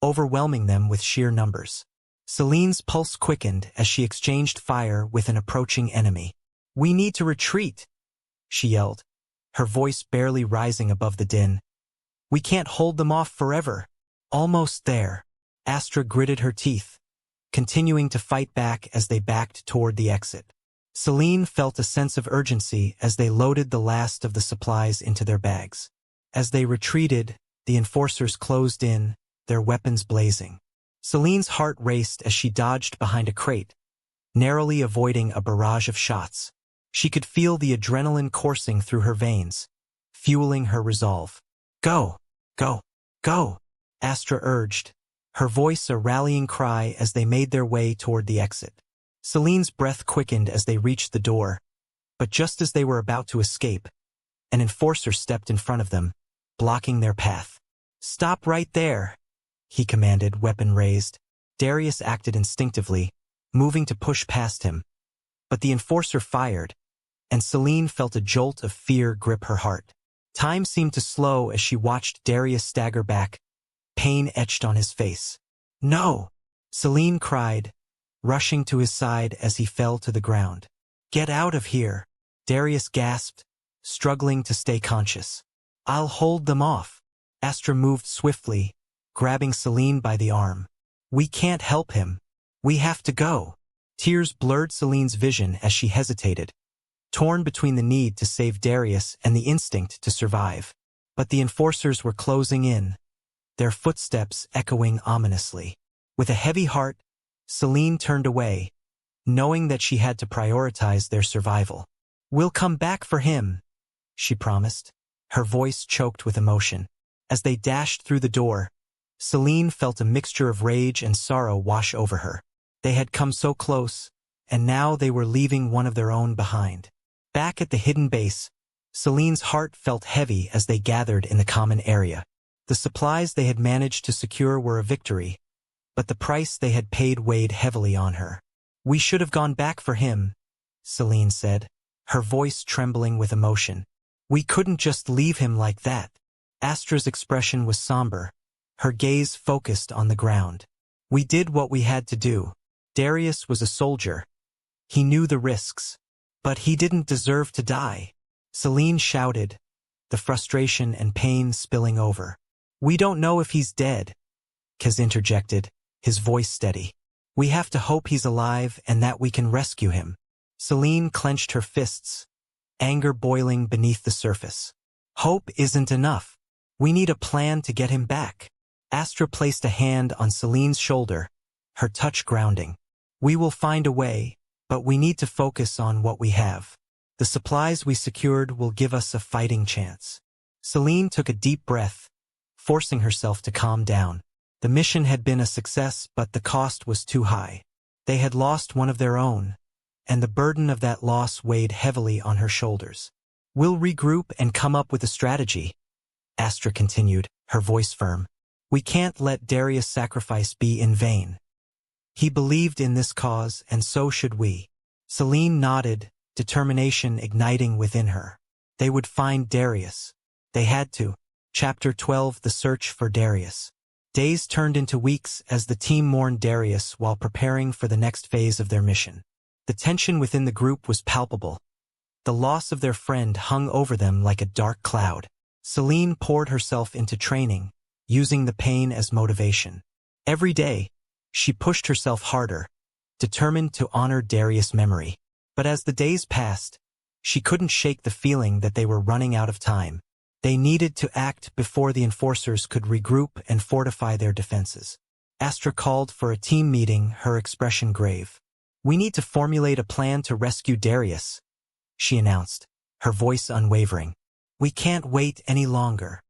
overwhelming them with sheer numbers. Selene's pulse quickened as she exchanged fire with an approaching enemy. "We need to retreat," she yelled, her voice barely rising above the din. "We can't hold them off forever." "Almost there." Astra gritted her teeth, continuing to fight back as they backed toward the exit. Selene felt a sense of urgency as they loaded the last of the supplies into their bags. As they retreated, the enforcers closed in, their weapons blazing. Selene's heart raced as she dodged behind a crate, narrowly avoiding a barrage of shots. She could feel the adrenaline coursing through her veins, fueling her resolve. "Go! Go! Go!" Astra urged, her voice a rallying cry as they made their way toward the exit. Selene's breath quickened as they reached the door, but just as they were about to escape, an enforcer stepped in front of them, blocking their path. "Stop right there," he commanded, weapon raised. Darius acted instinctively, moving to push past him. But the enforcer fired, and Selene felt a jolt of fear grip her heart. Time seemed to slow as she watched Darius stagger back, pain etched on his face. "No!" Selene cried, rushing to his side as he fell to the ground. "Get out of here!" Darius gasped, struggling to stay conscious. "I'll hold them off." Astra moved swiftly, grabbing Selene by the arm. "We can't help him. We have to go." Tears blurred Selene's vision as she hesitated, torn between the need to save Darius and the instinct to survive. But the enforcers were closing in, their footsteps echoing ominously. With a heavy heart, Selene turned away, knowing that she had to prioritize their survival. "We'll come back for him," she promised, her voice choked with emotion. As they dashed through the door, Selene felt a mixture of rage and sorrow wash over her. They had come so close, and now they were leaving one of their own behind. Back at the hidden base, Selene's heart felt heavy as they gathered in the common area. The supplies they had managed to secure were a victory, but the price they had paid weighed heavily on her. "We should have gone back for him," Selene said, her voice trembling with emotion. "We couldn't just leave him like that." Astra's expression was somber, her gaze focused on the ground. "We did what we had to do. Darius was a soldier. He knew the risks. But he didn't deserve to die." Selene shouted, the frustration and pain spilling over. "We don't know if he's dead," Kaz interjected, his voice steady. "We have to hope he's alive and that we can rescue him." Selene clenched her fists, anger boiling beneath the surface. "Hope isn't enough. We need a plan to get him back." Astra placed a hand on Selene's shoulder, her touch grounding. "We will find a way, but we need to focus on what we have. The supplies we secured will give us a fighting chance." Selene took a deep breath, forcing herself to calm down. The mission had been a success, but the cost was too high. They had lost one of their own, and the burden of that loss weighed heavily on her shoulders. "We'll regroup and come up with a strategy," Astra continued, her voice firm. "We can't let Darius' sacrifice be in vain. He believed in this cause, and so should we." Selene nodded, determination igniting within her. They would find Darius. They had to. Chapter 12: The Search for Darius. Days turned into weeks as the team mourned Darius while preparing for the next phase of their mission. The tension within the group was palpable. The loss of their friend hung over them like a dark cloud. Selene poured herself into training, using the pain as motivation. Every day, she pushed herself harder, determined to honor Darius' memory. But as the days passed, she couldn't shake the feeling that they were running out of time. They needed to act before the enforcers could regroup and fortify their defenses. Astra called for a team meeting, her expression grave. "We need to formulate a plan to rescue Darius," she announced, her voice unwavering. "We can't wait any longer."